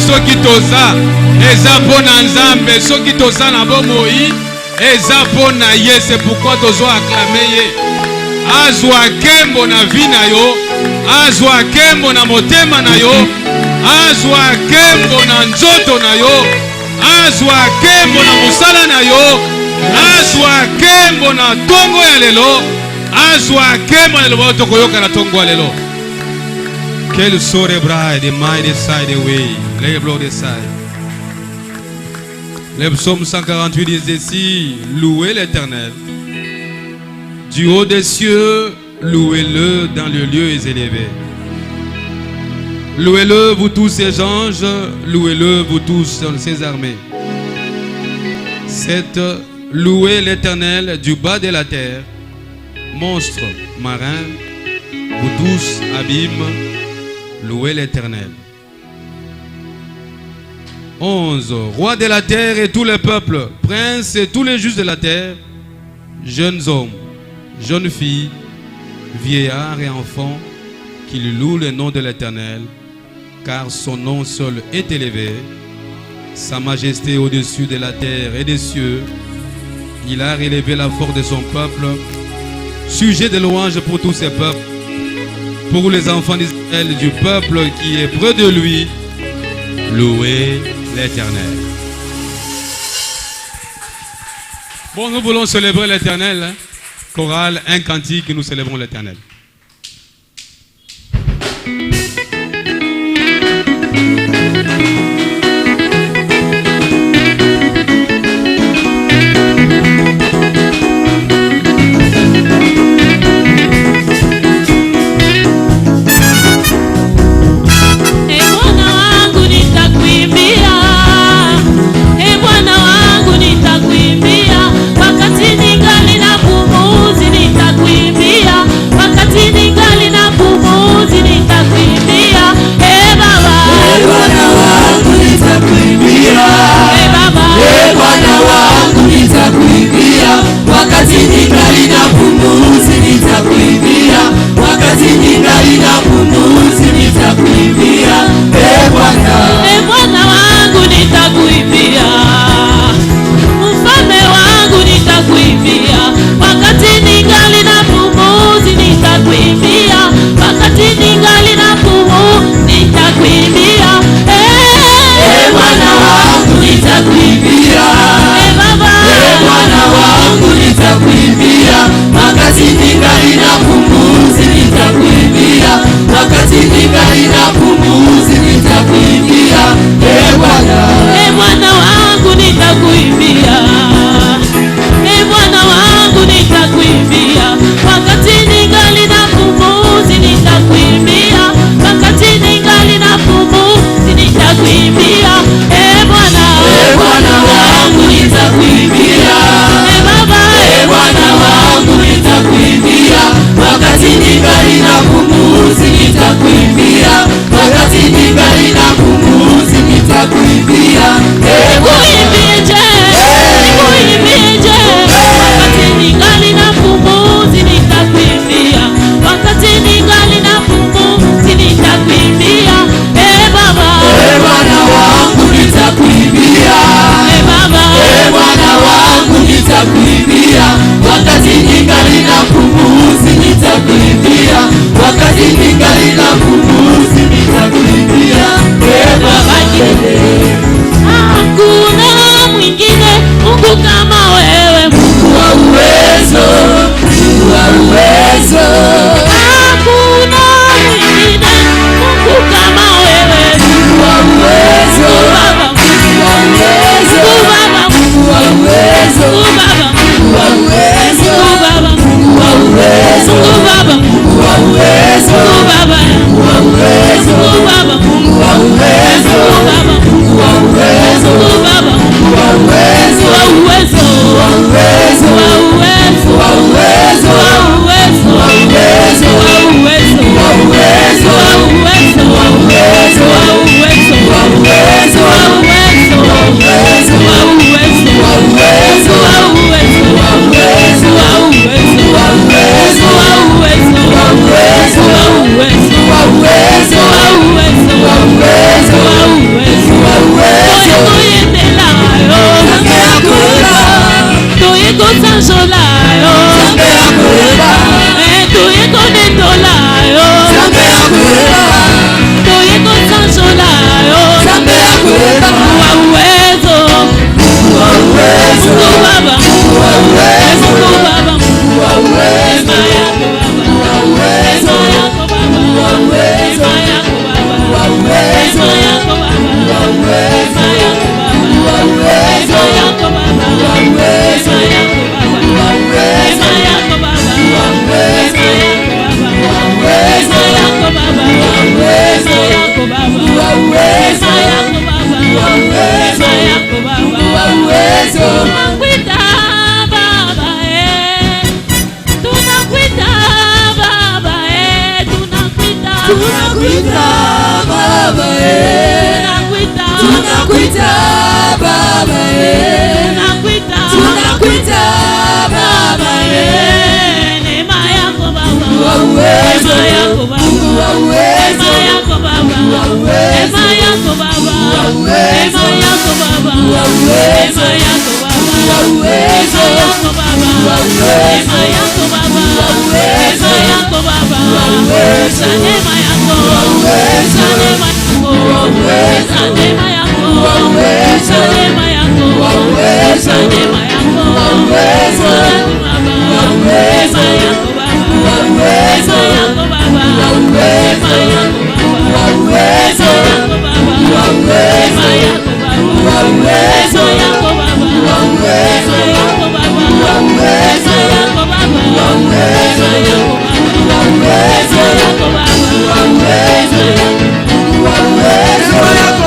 soki toza eza pona nzambe soki toza na bomoi eza pona ye. C'est pourquoi tozo acclamer ye azwa kembo na vi na yo, azwa kembo na motema na yo, azwa kembo na nzoto na yo, azwa kembo na musala na yo, azwa kembo na tongo ya lelo, azwa kembo na lelo tokoyoka na tongo ya lelo. Quel sort bright, the mighty side away, les blocs de side. Le psaume 148 dit ceci: louez l'Éternel. Du haut des cieux, louez-le dans le lieu élevé. Louez-le, vous tous ses anges, louez-le, vous tous ses armées. Louez l'Éternel du bas de la terre, monstres marins, vous tous abîmes, louez l'Éternel. 11. Roi de la terre et tous les peuples, princes et tous les justes de la terre, jeunes hommes, jeunes filles, vieillards et enfants, qu'ils louent le nom de l'Éternel, car son nom seul est élevé, sa majesté au-dessus de la terre et des cieux. Il a relevé la force de son peuple, sujet de louange pour tous ses peuples, pour les enfants d'Israël, du peuple qui est près de lui, louez l'Éternel. Bon, nous voulons célébrer l'Éternel. Hein? Chorale, un cantique, nous célébrons l'Éternel. Baba, ema yako Baba, ema yako Baba, ema yako Baba, ema yako Baba, ema yako Baba, ema yako Baba, sanema yako, sanema yako, sanema yako, sanema yako, sanema yako,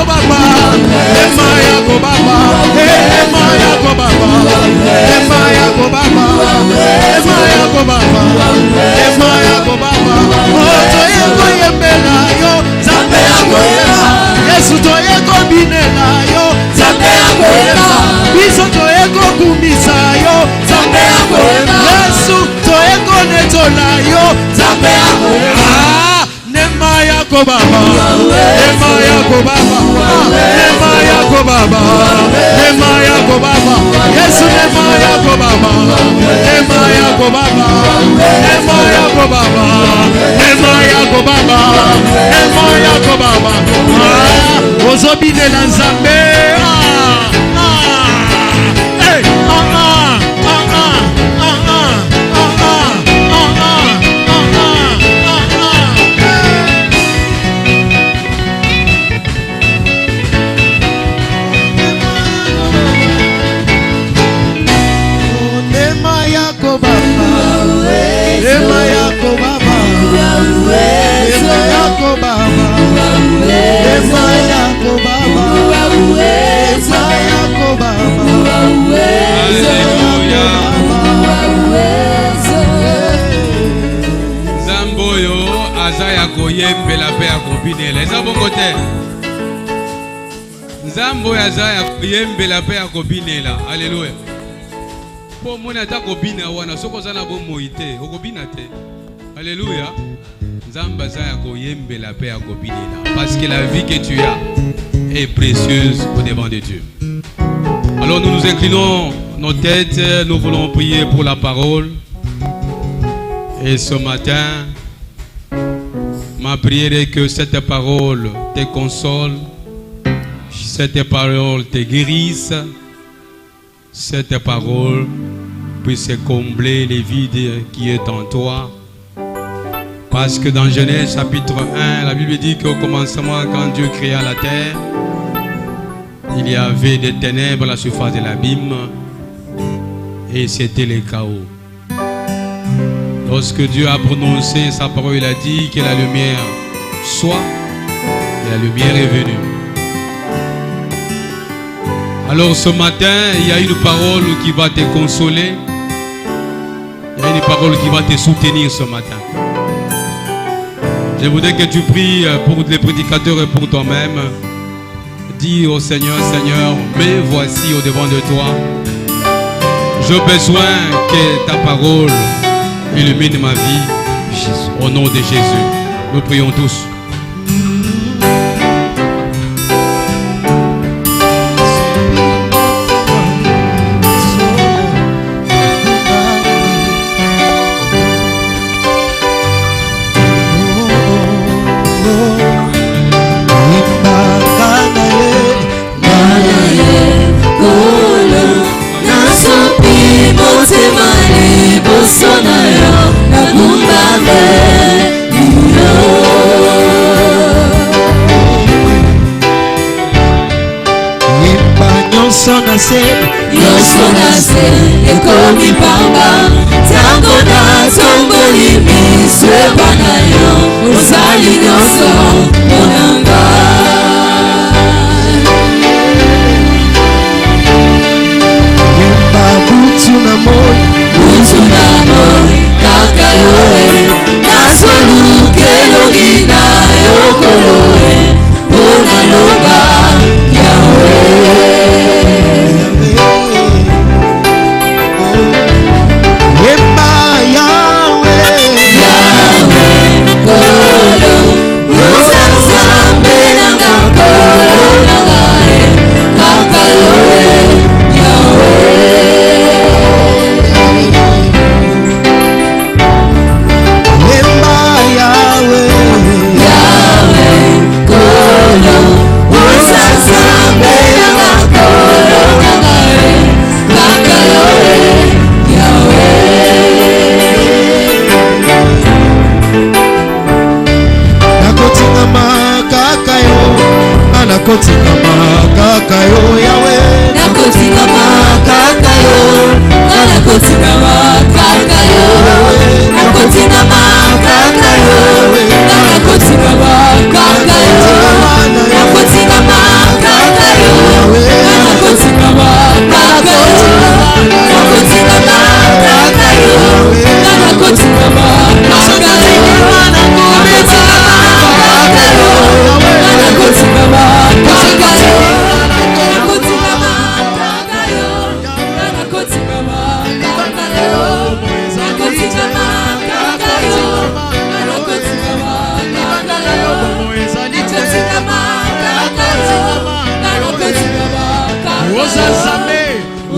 Baba, ema yako Baba, ema yako Baba, ema yako Baba, ema yako Baba, ema yako Baba, ema yako Baba, ema yako Baba, ema yako Baba, ema yako Yesu toyeko binela yo, Zambe yako ema. Biso toyeko kumisa yo, Zambe yako ema. Yesu toyeko netola yo, Zambe yako ema. Nema yako Baba, nema yako Baba, nema yako Baba, nema yako Baba. Yesu nema yako Baba, nema yako Baba, nema yako Baba, nema yako Baba, nema yako Baba. Ozobine na Nzambe. Yembela pe akobinela eza bongo te Nzambo ya za yembela pe akobinela alleluya po mona ata kobina wana soko za na bomoi te okobina te alleluya Nzamba za yakoyembela pe akobinela parce que la vie que tu as est précieuse au devant de Dieu. Alors nous nous inclinons nos têtes, nous voulons prier pour la parole. Et ce matin ma prière est que cette parole te console, cette parole te guérisse, cette parole puisse combler les vides qui est en toi. Parce que dans Genèse chapitre 1, la Bible dit qu'au commencement, quand Dieu créa la terre, il y avait des ténèbres à la surface de l'abîme et c'était le chaos. Lorsque Dieu a prononcé sa parole, il a dit que la lumière soit, et la lumière est venue. Alors ce matin, il y a une parole qui va te consoler, il y a une parole qui va te soutenir ce matin. Je voudrais que tu pries pour les prédicateurs et pour toi-même. Dis au Seigneur, Seigneur, me voici au devant de toi. J'ai besoin que ta parole illumine ma vie au nom de Jésus. Nous prions tous. Yosonase ekomi pamba tango na tongoli miso banayo osali nyonso monanga yemba butu na moi kaka yoe nasoluke logina yokoloe bona loba yawe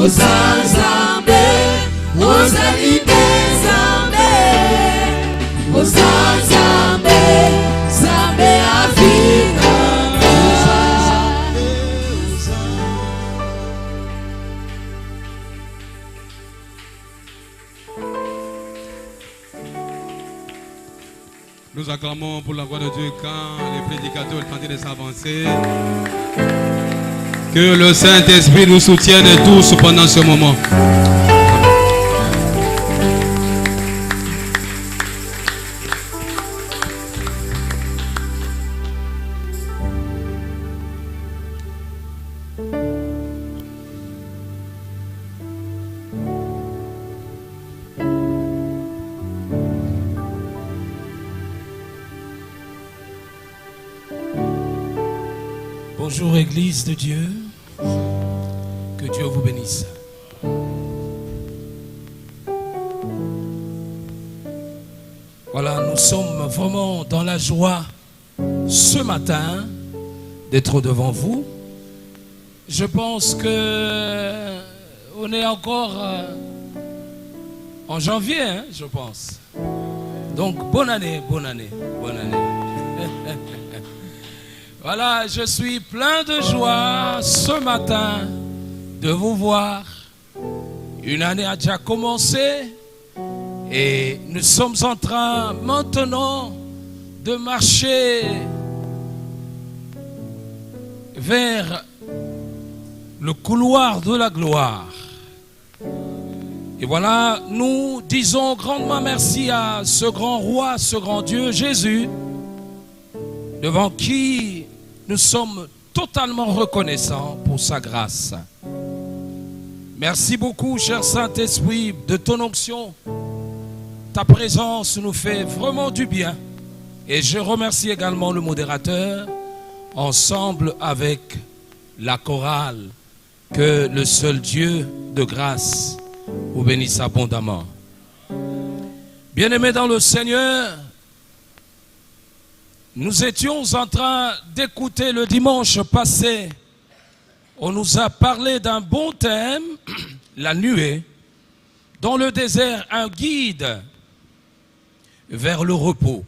Ozazambe, Ozalinde Zambe, Ozazambe, Zambe Afina. Nous acclamons pour la gloire de Dieu quand les prédicateurs ont tenté de s'avancer. Que le Saint-Esprit nous soutienne tous pendant ce moment. Bonjour Église de Dieu, que Dieu vous bénisse. Voilà, nous sommes vraiment dans la joie ce matin d'être devant vous. Je pense que on est encore en janvier, hein, je pense. Donc bonne année, bonne année, bonne année. Voilà, je suis plein de joie ce matin de vous voir. Une année a déjà commencé et nous sommes en train maintenant de marcher vers le couloir de la gloire. Et voilà, nous disons grandement merci à ce grand roi, ce grand Dieu, Jésus, devant qui nous sommes totalement reconnaissants pour sa grâce. Merci beaucoup, cher Saint-Esprit, de ton onction. Ta présence nous fait vraiment du bien. Et je remercie également le modérateur, ensemble avec la chorale. Que le seul Dieu de grâce vous bénisse abondamment. Bien-aimés dans le Seigneur, nous étions en train d'écouter le dimanche passé. On nous a parlé d'un bon thème, la nuée. Dans le désert, un guide vers le repos.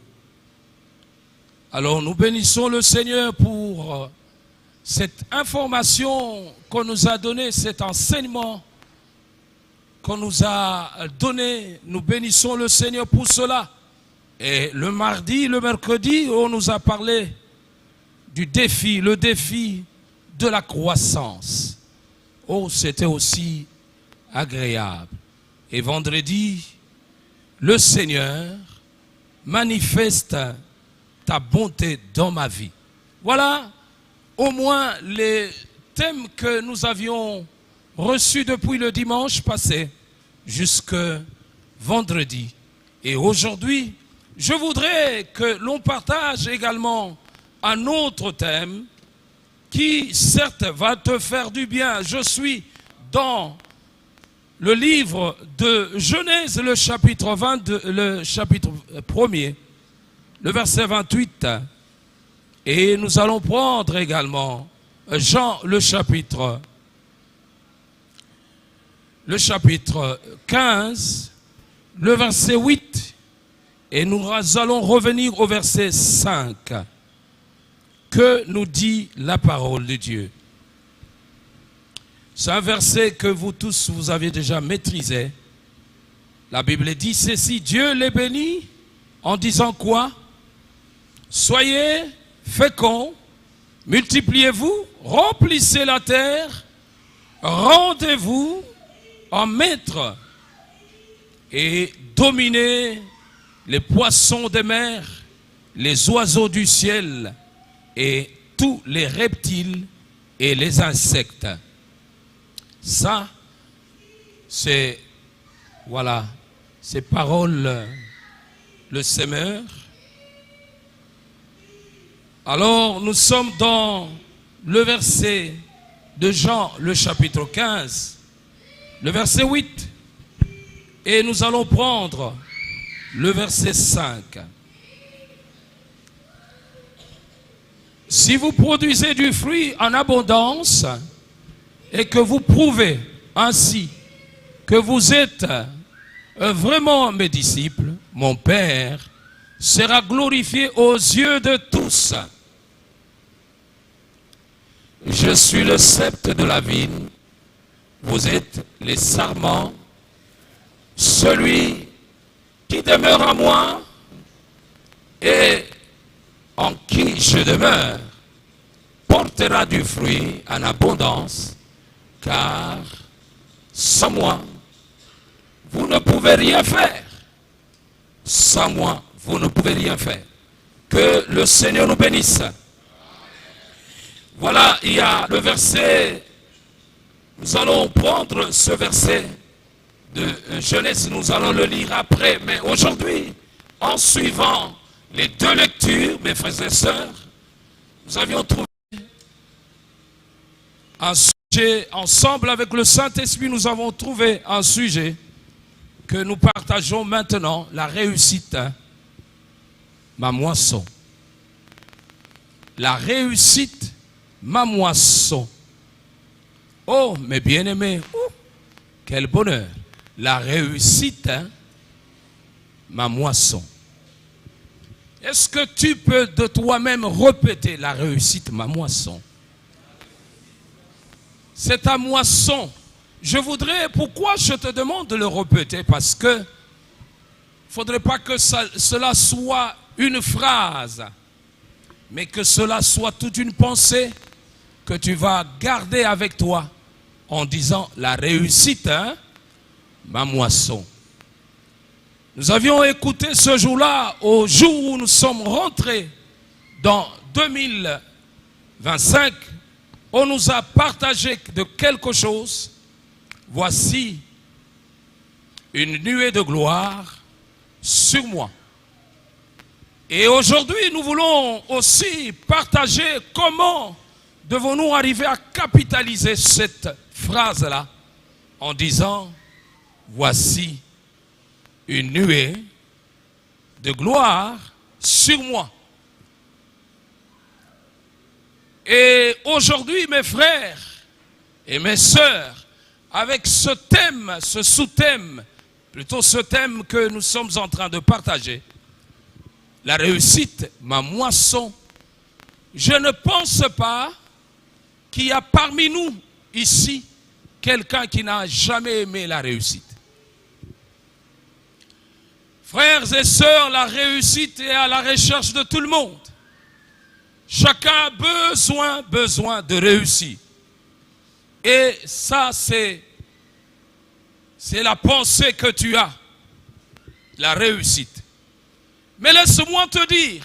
Alors nous bénissons le Seigneur pour cette information qu'on nous a donnée, cet enseignement qu'on nous a donné. Nous bénissons le Seigneur pour cela. Et le mardi, le mercredi, on nous a parlé du défi, le défi de la croissance. Oh, c'était aussi agréable. Et vendredi, le Seigneur manifeste ta bonté dans ma vie. Voilà au moins les thèmes que nous avions reçus depuis le dimanche passé jusque vendredi. Et aujourd'hui, je voudrais que l'on partage également un autre thème qui, certes, va te faire du bien. Je suis dans le livre de Genèse, le chapitre 22, le chapitre 1er, le verset 28. Et nous allons prendre également Jean, le chapitre 15, le verset 8. Et nous allons revenir au verset 5. Que nous dit la parole de Dieu? C'est un verset que vous tous, vous avez déjà maîtrisé. La Bible dit ceci: Dieu les bénit en disant quoi? Soyez féconds, multipliez-vous, remplissez la terre, rendez-vous en maître et dominez les poissons des mers, les oiseaux du ciel et tous les reptiles et les insectes. Ça, c'est, voilà, ces paroles, le semeur. Alors, nous sommes dans le verset de Jean, le chapitre 15, le verset 8. Et nous allons prendre le verset 5. Si vous produisez du fruit en abondance et que vous prouvez ainsi que vous êtes vraiment mes disciples, mon Père sera glorifié aux yeux de tous. Je suis le sceptre de la vigne, vous êtes les sarments. Celui qui demeure en moi et en qui je demeure portera du fruit en abondance, car sans moi, vous ne pouvez rien faire. Sans moi, vous ne pouvez rien faire. Que le Seigneur nous bénisse. Voilà, il y a le verset, nous allons prendre ce verset de Genèse, nous allons le lire après, mais aujourd'hui, en suivant les deux lectures, mes frères et sœurs, nous avions trouvé un sujet, ensemble avec le Saint-Esprit, nous avons trouvé un sujet que nous partageons maintenant, la réussite, ma moisson. La réussite, ma moisson. Oh, mes bien-aimés, oh, quel bonheur. La réussite, ma moisson. Est-ce que tu peux de toi-même répéter la réussite, ma moisson? C'est ta moisson. Je voudrais, pourquoi je te demande de le répéter? Parce que il ne faudrait pas que cela soit une phrase, mais que cela soit toute une pensée que tu vas garder avec toi en disant la réussite, ma moisson. Nous avions écouté ce jour-là, au jour où nous sommes rentrés dans 2025, on nous a partagé de quelque chose. Voici une nuée de gloire sur moi. Et aujourd'hui, nous voulons aussi partager comment devons-nous arriver à capitaliser cette phrase-là en disant, voici une nuée de gloire sur moi. Et aujourd'hui, mes frères et mes sœurs, avec ce thème, ce sous-thème, plutôt ce thème que nous sommes en train de partager, la réussite, ma moisson, je ne pense pas qu'il y a parmi nous, ici, quelqu'un qui n'a jamais aimé la réussite. Frères et sœurs, la réussite est à la recherche de tout le monde. Chacun a besoin de réussir. Et ça, c'est la pensée que tu as, la réussite. Mais laisse-moi te dire,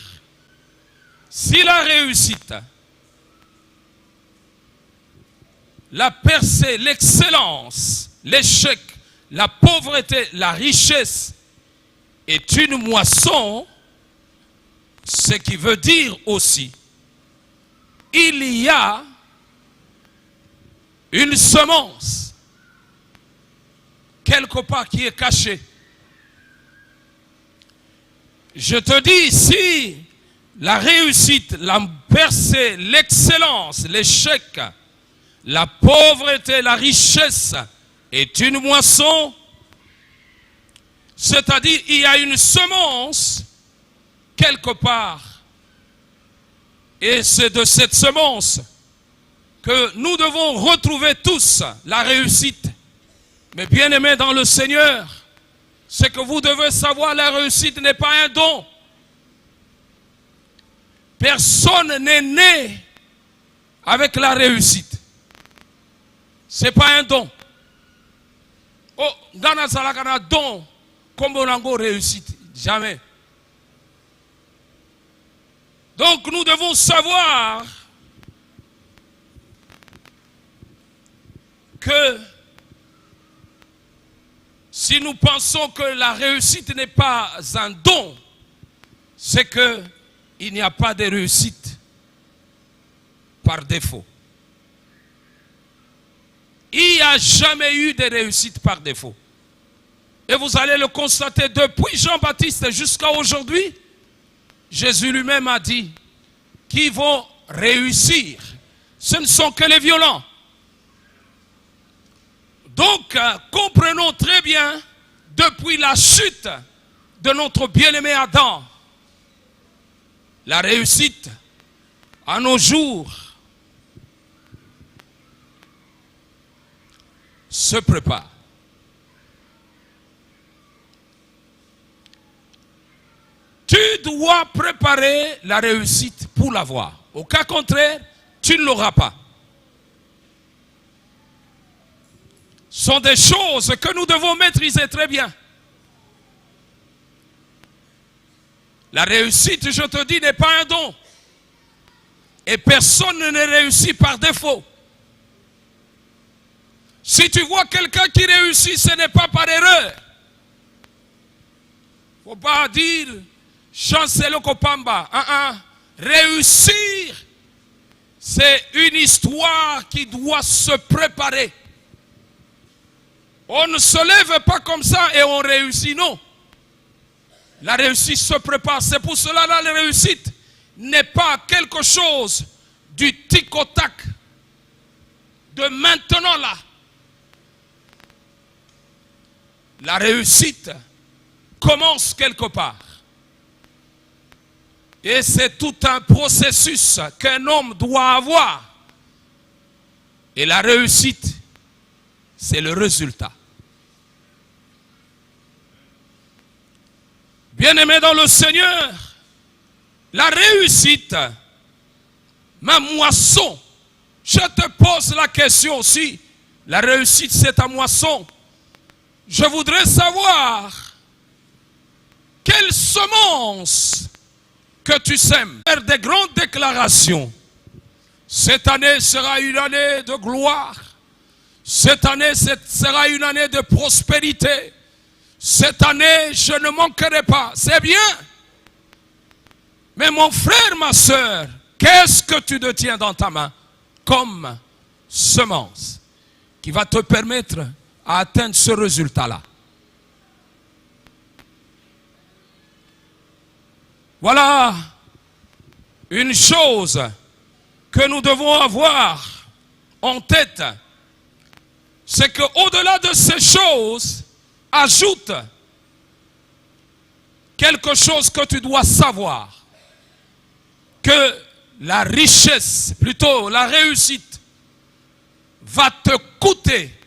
si la réussite, la percée, l'excellence, l'échec, la pauvreté, la richesse est une moisson, ce qui veut dire aussi, il y a une semence quelque part qui est cachée. Je te dis, si la réussite, la percée, l'excellence, l'échec, la pauvreté, la richesse est une moisson, c'est-à-dire il y a une semence quelque part. Et c'est de cette semence que nous devons retrouver tous la réussite. Mais bien aimés dans le Seigneur, c'est que vous devez savoir, la réussite n'est pas un don. Personne n'est né avec la réussite. Ce n'est pas un don. Oh, Ghana Salakana don, comme on a réussite. Jamais. Donc nous devons savoir que si nous pensons que la réussite n'est pas un don, c'est qu'il n'y a pas de réussite par défaut. Il n'y a jamais eu de réussite par défaut. Et vous allez le constater depuis Jean-Baptiste jusqu'à aujourd'hui. Jésus lui-même a dit qu'ils vont réussir. Ce ne sont que les violents. Donc, comprenons très bien, depuis la chute de notre bien-aimé Adam, la réussite à nos jours se prépare. Tu dois préparer la réussite pour l'avoir. Au cas contraire, tu ne l'auras pas. Ce sont des choses que nous devons maîtriser très bien. La réussite, je te dis, n'est pas un don. Et personne ne réussit par défaut. Si tu vois quelqu'un qui réussit, ce n'est pas par erreur. Il ne faut pas dire chancelo kopamba. Réussir, c'est une histoire qui doit se préparer. On ne se lève pas comme ça et on réussit, non. La réussite se prépare. C'est pour cela que la réussite n'est pas quelque chose du tic au tac, de maintenant là. La réussite commence quelque part. Et c'est tout un processus qu'un homme doit avoir. Et la réussite, c'est le résultat. Bien-aimé dans le Seigneur, la réussite, ma moisson, je te pose la question aussi, la réussite c'est ta moisson. Je voudrais savoir quelle semence que tu sèmes. Faire des grandes déclarations. Cette année sera une année de gloire. Cette année sera une année de prospérité. Cette année, je ne manquerai pas. C'est bien. Mais mon frère, ma soeur, qu'est-ce que tu détiens dans ta main comme semence qui va te permettre à atteindre ce résultat-là? Voilà une chose que nous devons avoir en tête. C'est qu'au-delà de ces choses, ajoute quelque chose que tu dois savoir. Que la richesse, plutôt la réussite, va te coûter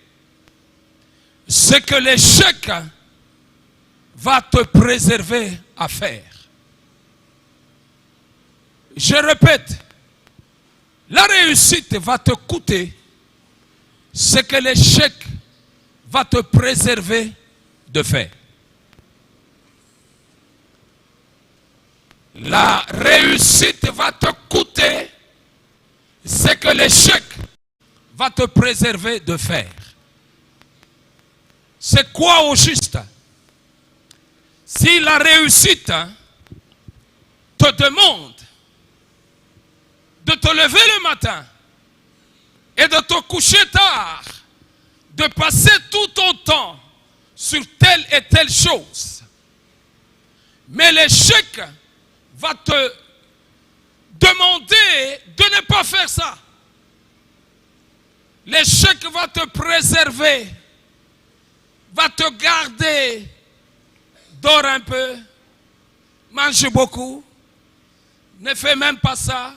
ce que l'échec va te préserver à faire. Je répète, la réussite va te coûter ce que l'échec va te préserver de faire. La réussite va te coûter ce que l'échec va te préserver de faire. C'est quoi au juste? Si la réussite te demande de te lever le matin et de te coucher tard, de passer tout ton temps sur telle et telle chose, mais l'échec va te demander de ne pas faire ça. L'échec va te préserver, va te garder. Dors un peu, mange beaucoup, ne fais même pas ça.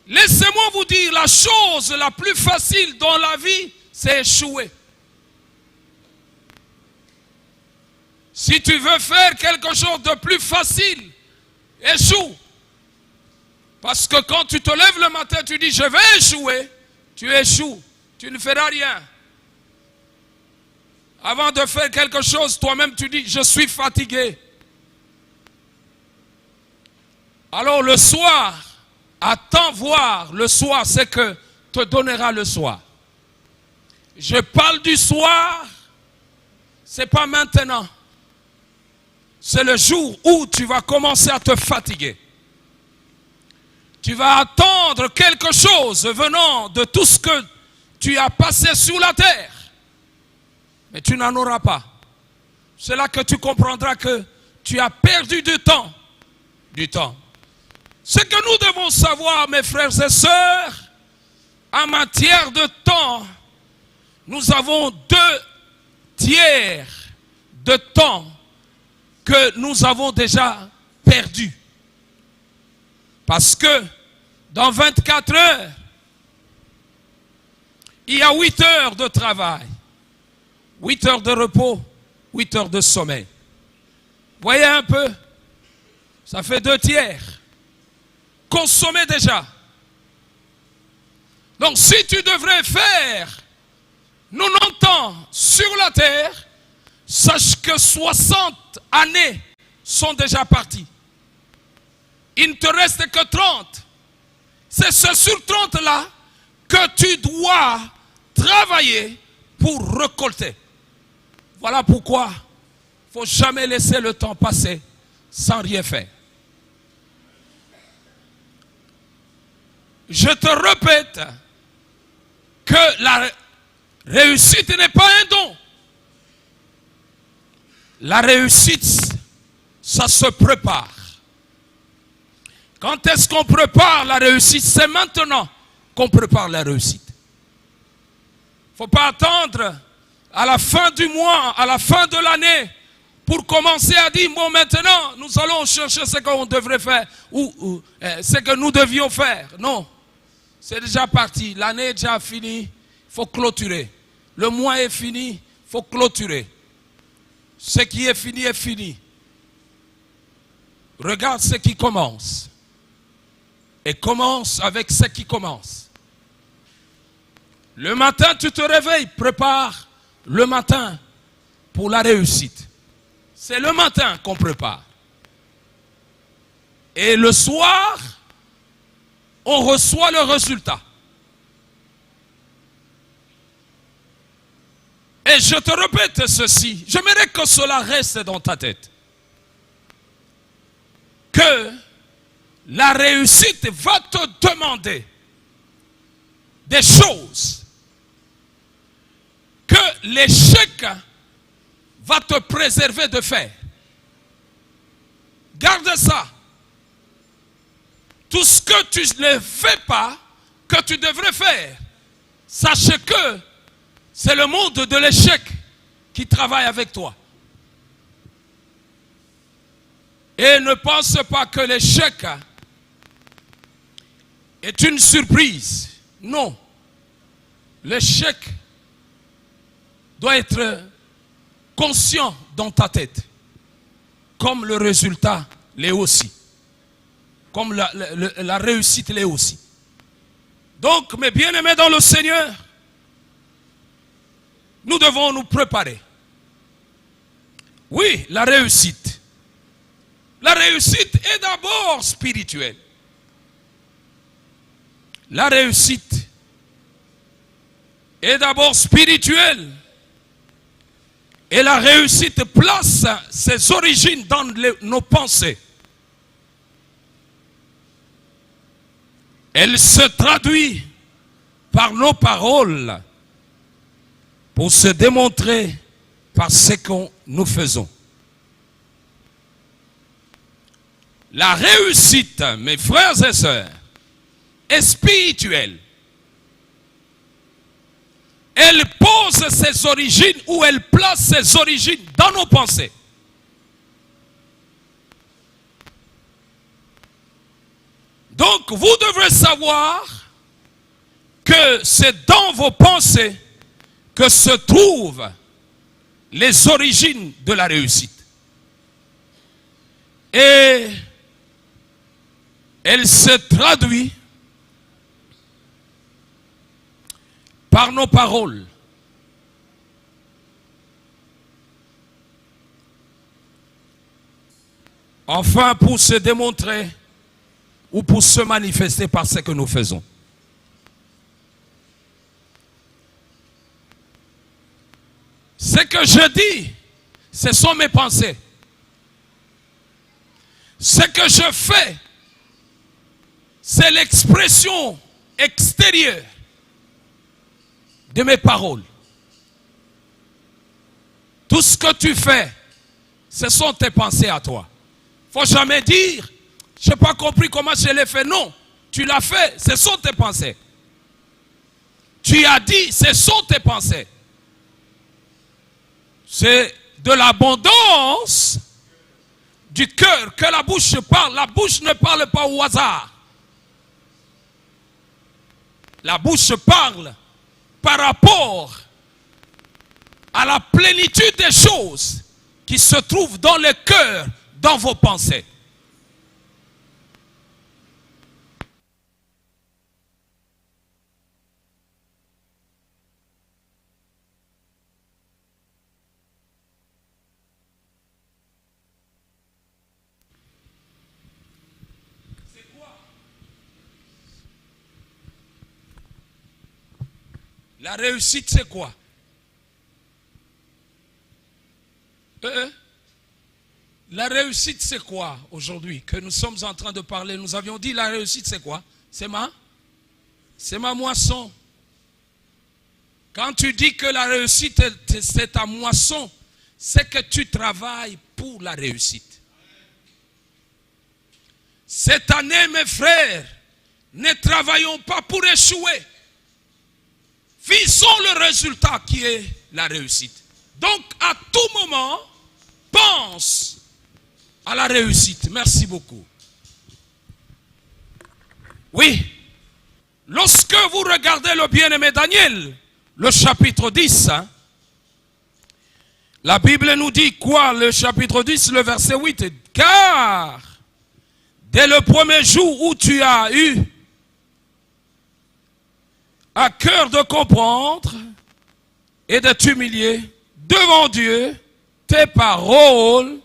Laissez-moi vous dire, la chose la plus facile dans la vie, c'est échouer. Si tu veux faire quelque chose de plus facile, échoue. Parce que quand tu te lèves le matin, tu dis je vais échouer, tu échoues, tu ne feras rien. Avant de faire quelque chose, toi-même tu dis je suis fatigué. Alors le soir, attends voir le soir, c'est que te donnera le soir. Je parle du soir, c'est pas maintenant. C'est le jour où tu vas commencer à te fatiguer. Tu vas attendre quelque chose venant de tout ce que tu as passé sur la terre. Mais tu n'en auras pas. C'est là que tu comprendras que tu as perdu du temps. Du temps. Ce que nous devons savoir, mes frères et sœurs, en matière de temps, nous avons 2 tiers de temps que nous avons déjà perdu. Parce que dans 24 heures, il y a 8 heures de travail, 8 heures de repos, 8 heures de sommeil. Voyez un peu, ça fait 2 tiers. Consommez déjà. Donc si tu devrais faire 90 ans sur la terre, sache que 60 années sont déjà parties. Il ne te reste que 30. C'est ce sur 30 là que tu dois travailler pour récolter. Voilà pourquoi il ne faut jamais laisser le temps passer sans rien faire. Je te répète que la réussite n'est pas un don. La réussite, ça se prépare. Quand est-ce qu'on prépare la réussite? C'est maintenant qu'on prépare la réussite. Il ne faut pas attendre à la fin du mois, à la fin de l'année, pour commencer à dire, bon, maintenant, nous allons chercher ce qu'on devrait faire, ou ce que nous devions faire. Non, c'est déjà parti. L'année est déjà finie, il faut clôturer. Le mois est fini, il faut clôturer. Ce qui est fini. Regarde ce qui commence. Et commence avec ce qui commence. Le matin, tu te réveilles, prépare le matin pour la réussite. C'est le matin qu'on prépare. Et le soir, on reçoit le résultat. Et je te répète ceci, j'aimerais que cela reste dans ta tête. Que la réussite va te demander des choses que l'échec va te préserver de faire. Garde ça. Tout ce que tu ne fais pas, que tu devrais faire, sache que c'est le monde de l'échec qui travaille avec toi. Et ne pense pas que l'échec est une surprise. Non. L'échec doit être conscient dans ta tête. Comme le résultat l'est aussi. Comme la réussite l'est aussi. Donc, mes bien-aimés dans le Seigneur, nous devons nous préparer. Oui, la réussite. La réussite est d'abord spirituelle. La réussite est d'abord spirituelle. Et la réussite place ses origines dans nos pensées. Elle se traduit par nos paroles pour se démontrer par ce que nous faisons. La réussite, mes frères et sœurs, est spirituelle. Elle pose ses origines ou elle place ses origines dans nos pensées. Donc, vous devrez savoir que c'est dans vos pensées que se trouvent les origines de la réussite. Et elle se traduit par nos paroles. Enfin, pour se démontrer ou pour se manifester par ce que nous faisons. Ce que je dis, ce sont mes pensées. Ce que je fais, c'est l'expression extérieure de mes paroles. Tout ce que tu fais, ce sont tes pensées à toi. Il ne faut jamais dire, je n'ai pas compris comment je l'ai fait. Non, tu l'as fait, ce sont tes pensées. tu as dit, ce sont tes pensées. C'est de l'abondance du cœur que la bouche parle. La bouche ne parle pas au hasard. La bouche parle par rapport à la plénitude des choses qui se trouvent dans le cœur, dans vos pensées. La réussite, c'est quoi? La réussite, c'est quoi aujourd'hui que nous sommes en train de parler? Nous avions dit la réussite, c'est quoi? C'est ma moisson. Quand tu dis que la réussite, c'est ta moisson, c'est que tu travailles pour la réussite. Cette année, mes frères, ne travaillons pas pour échouer. Visons le résultat qui est la réussite. Donc, à tout moment, pense à la réussite. Merci beaucoup. Oui, lorsque vous regardez le bien-aimé Daniel, le chapitre 10, la Bible nous dit quoi? Le chapitre 10, le verset 8. Car, dès le premier jour où tu as eu à cœur de comprendre et de t'humilier devant Dieu, tes paroles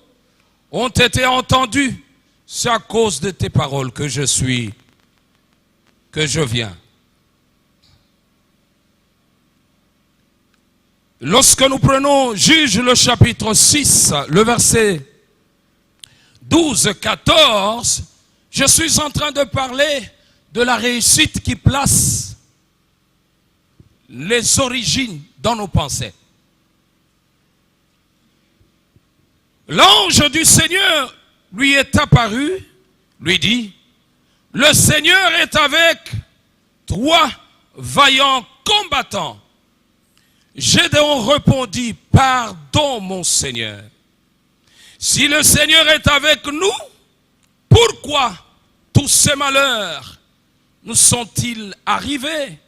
ont été entendues. C'est à cause de tes paroles que je viens. Lorsque nous prenons Juge le chapitre 6, le verset 12-14, je suis en train de parler de la réussite qui place les origines dans nos pensées. L'ange du Seigneur lui est apparu, lui dit, le Seigneur est avec toi, vaillant combattant. Gédéon répondit, pardon mon Seigneur. Si le Seigneur est avec nous, pourquoi tous ces malheurs nous sont-ils arrivés?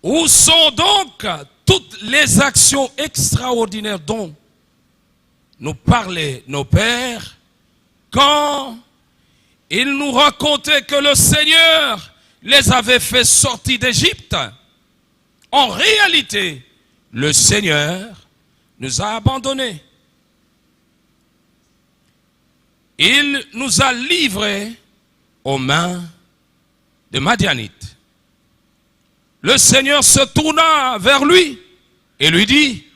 Où sont donc toutes les actions extraordinaires dont nous parlaient nos pères quand ils nous racontaient que le Seigneur les avait fait sortir d'Égypte? En réalité, le Seigneur nous a abandonnés. Il nous a livrés aux mains de Madianites. Le Seigneur se tourna vers lui et lui dit,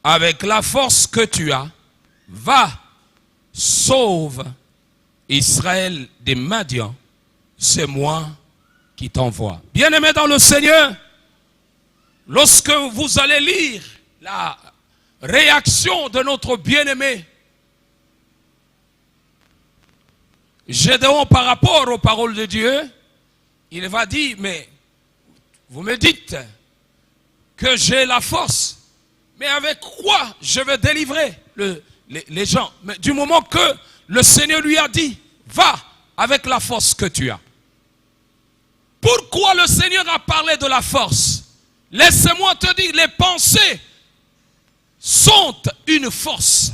avec la force que tu as, va, sauve Israël des Madians, c'est moi qui t'envoie. Bien-aimés dans le Seigneur, lorsque vous allez lire la réaction de notre bien-aimé Gédéon par rapport aux paroles de Dieu, il va dire, mais vous me dites que j'ai la force, mais avec quoi je vais délivrer les gens? Mais du moment que le Seigneur lui a dit, va avec la force que tu as. Pourquoi le Seigneur a parlé de la force? Laisse-moi te dire, les pensées sont une force.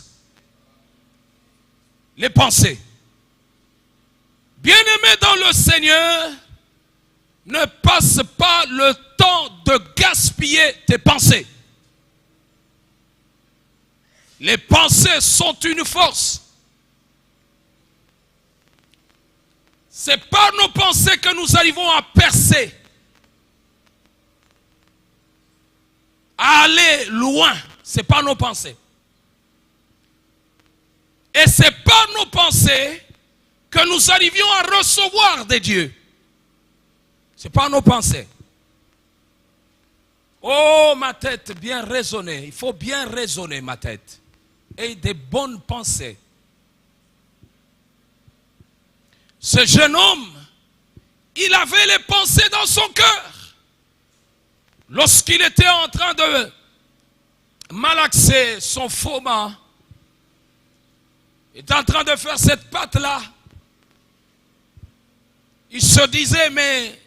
Les pensées. Bien-aimé dans le Seigneur, ne passe pas le temps de gaspiller tes pensées. Les pensées sont une force. C'est par nos pensées que nous arrivons à percer, à aller loin. C'est par nos pensées. Et c'est par nos pensées que nous arrivions à recevoir de Dieu. C'est par nos pensées. Oh, ma tête, bien raisonnée. Il faut bien raisonner, ma tête. Et des bonnes pensées. Ce jeune homme, il avait les pensées dans son cœur. lorsqu'il était en train de malaxer son froment, il était en train de faire cette pâte-là, il se disait, mais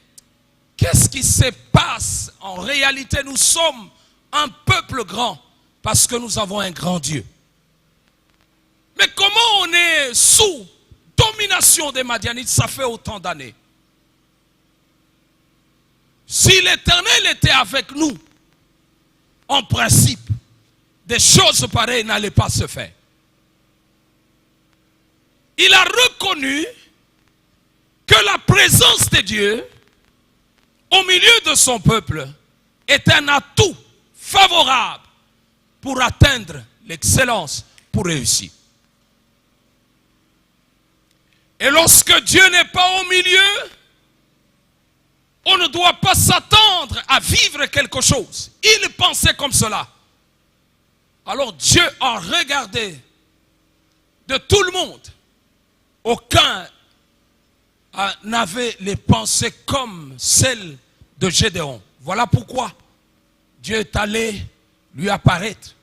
qu'est-ce qui se passe? En réalité, nous sommes un peuple grand parce que nous avons un grand Dieu. Mais comment on est sous domination des Madianites, ça fait autant d'années? Si l'Éternel était avec nous, en principe, des choses pareilles n'allaient pas se faire. Il a reconnu que la présence de Dieu au milieu de son peuple est un atout favorable pour atteindre l'excellence, pour réussir. Et lorsque Dieu n'est pas au milieu, on ne doit pas s'attendre à vivre quelque chose. Il pensait comme cela. Alors Dieu a regardé de tout le monde. Aucun n'avait les pensées comme celles de Gédéon. Voilà pourquoi Dieu est allé lui apparaître.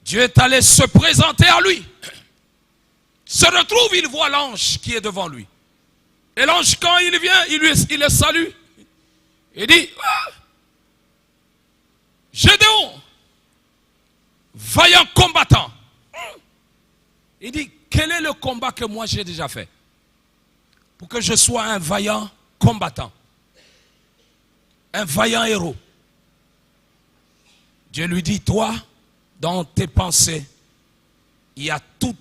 Dieu est allé se présenter à lui. Se retrouve, il voit l'ange qui est devant lui. Et l'ange, quand il vient, il le salue. Il dit, ah, Gédéon, vaillant combattant. Il dit, quel est le combat que moi j'ai déjà fait pour que je sois un vaillant combattant, un vaillant héros? Dieu lui dit, toi, dans tes pensées, il y a toute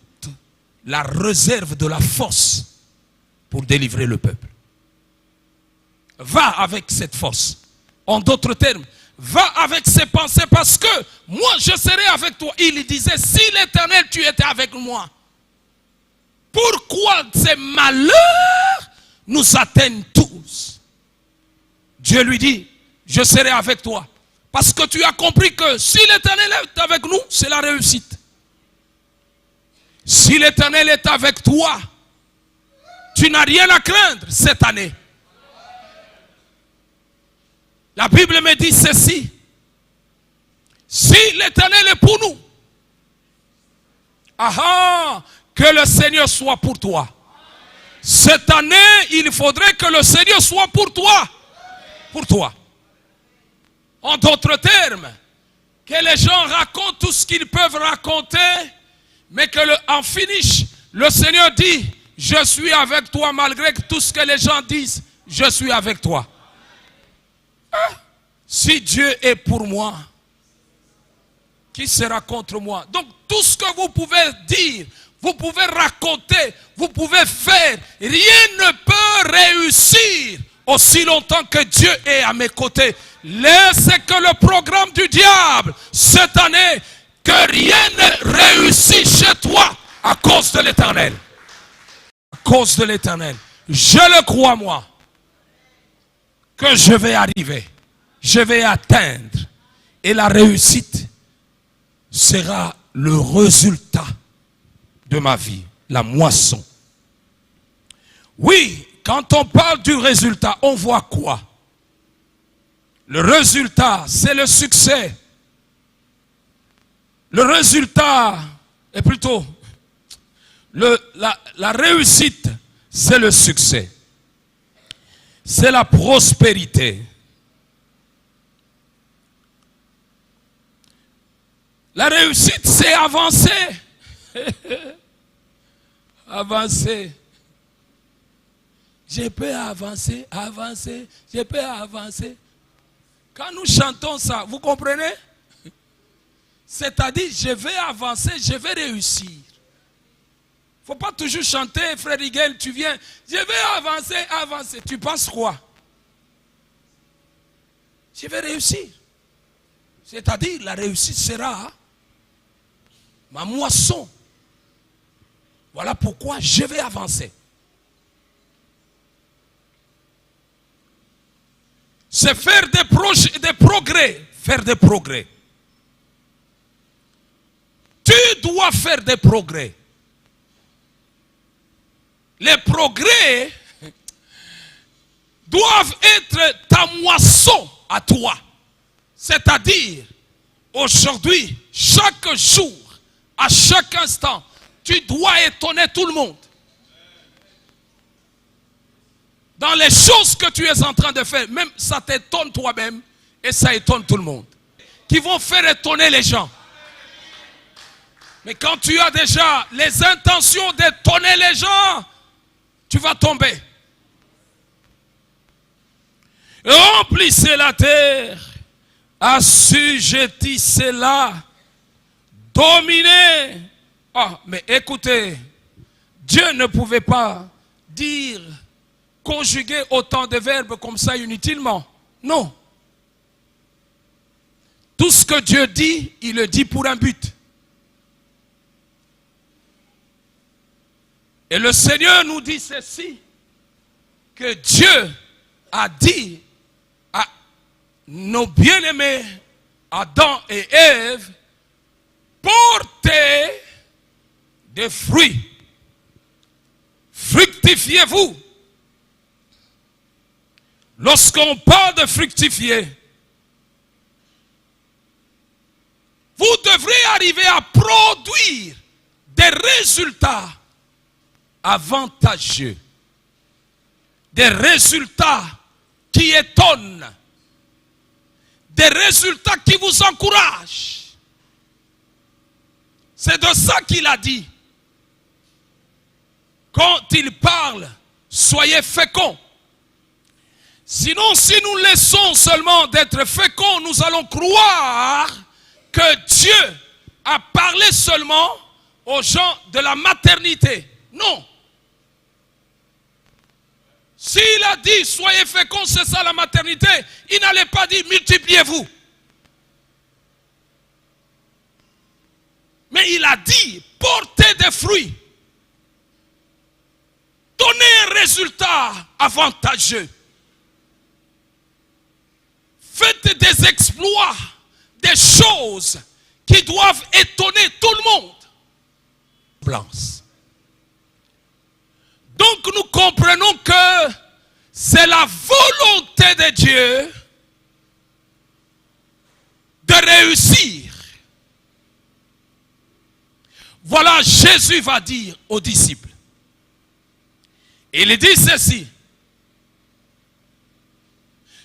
la réserve de la force pour délivrer le peuple. Va avec cette force. En d'autres termes, va avec ces pensées parce que moi je serai avec toi. Il disait, si l'Éternel tu étais avec moi, pourquoi ces malheurs nous atteignent tous? Dieu lui dit, je serai avec toi. Parce que tu as compris que si l'Éternel est avec nous, c'est la réussite. Si l'Éternel est avec toi, tu n'as rien à craindre cette année. La Bible me dit ceci. Si l'Éternel est pour nous, que le Seigneur soit pour toi. Cette année, il faudrait que le Seigneur soit pour toi. Pour toi. En d'autres termes, que les gens racontent tout ce qu'ils peuvent raconter, mais que en finish, le Seigneur dit, je suis avec toi malgré tout ce que les gens disent, je suis avec toi. Si Dieu est pour moi, qui sera contre moi? Donc tout ce que vous pouvez dire, vous pouvez raconter, vous pouvez faire, rien ne peut réussir aussi longtemps que Dieu est à mes côtés. Laissez que le programme du diable cette année, que rien ne réussit chez toi à cause de l'Éternel. À cause de l'Éternel. Je le crois moi, que je vais arriver, je vais atteindre, et la réussite sera le résultat de ma vie, la moisson. Oui, quand on parle du résultat, on voit quoi? Le résultat, c'est le succès. Le résultat est plutôt, la réussite, c'est le succès. C'est la prospérité. La réussite, c'est avancer. Avancer. Je peux avancer, avancer, je peux avancer. Quand nous chantons ça, vous comprenez? C'est-à-dire, je vais avancer, je vais réussir. Il ne faut pas toujours chanter, frère Higuel, tu viens, je vais avancer, avancer. Tu penses quoi? Je vais réussir. C'est-à-dire, la réussite sera ma moisson. Voilà pourquoi je vais avancer. C'est faire des progrès. Faire des progrès. Tu dois faire des progrès. Les progrès doivent être ta moisson à toi. C'est-à-dire, aujourd'hui, chaque jour, à chaque instant, tu dois étonner tout le monde. Dans les choses que tu es en train de faire, même ça t'étonne toi-même et ça étonne tout le monde. Qui vont faire étonner les gens. Mais quand tu as déjà les intentions d'étonner les gens, tu vas tomber. Remplissez la terre, assujettissez-la, dominez. Ah, mais écoutez, Dieu ne pouvait pas dire, conjuguer autant de verbes comme ça inutilement. Non. Tout ce que Dieu dit, il le dit pour un but. Et le Seigneur nous dit ceci, que Dieu a dit à nos bien-aimés Adam et Ève, portez des fruits, fructifiez-vous. Lorsqu'on parle de fructifier, vous devrez arriver à produire des résultats avantageux, des résultats qui étonnent, des résultats qui vous encouragent. C'est de ça qu'il a dit. Quand il parle, soyez féconds. Sinon, si nous laissons seulement d'être féconds, nous allons croire que Dieu a parlé seulement aux gens de la maternité. Non. S'il a dit soyez féconds, c'est ça la maternité, il n'allait pas dire multipliez-vous. Mais il a dit portez des fruits. Donnez un résultat avantageux. Faites des exploits, des choses qui doivent étonner tout le monde. Donc nous comprenons que c'est la volonté de Dieu de réussir. Voilà, Jésus va dire aux disciples. Il dit ceci.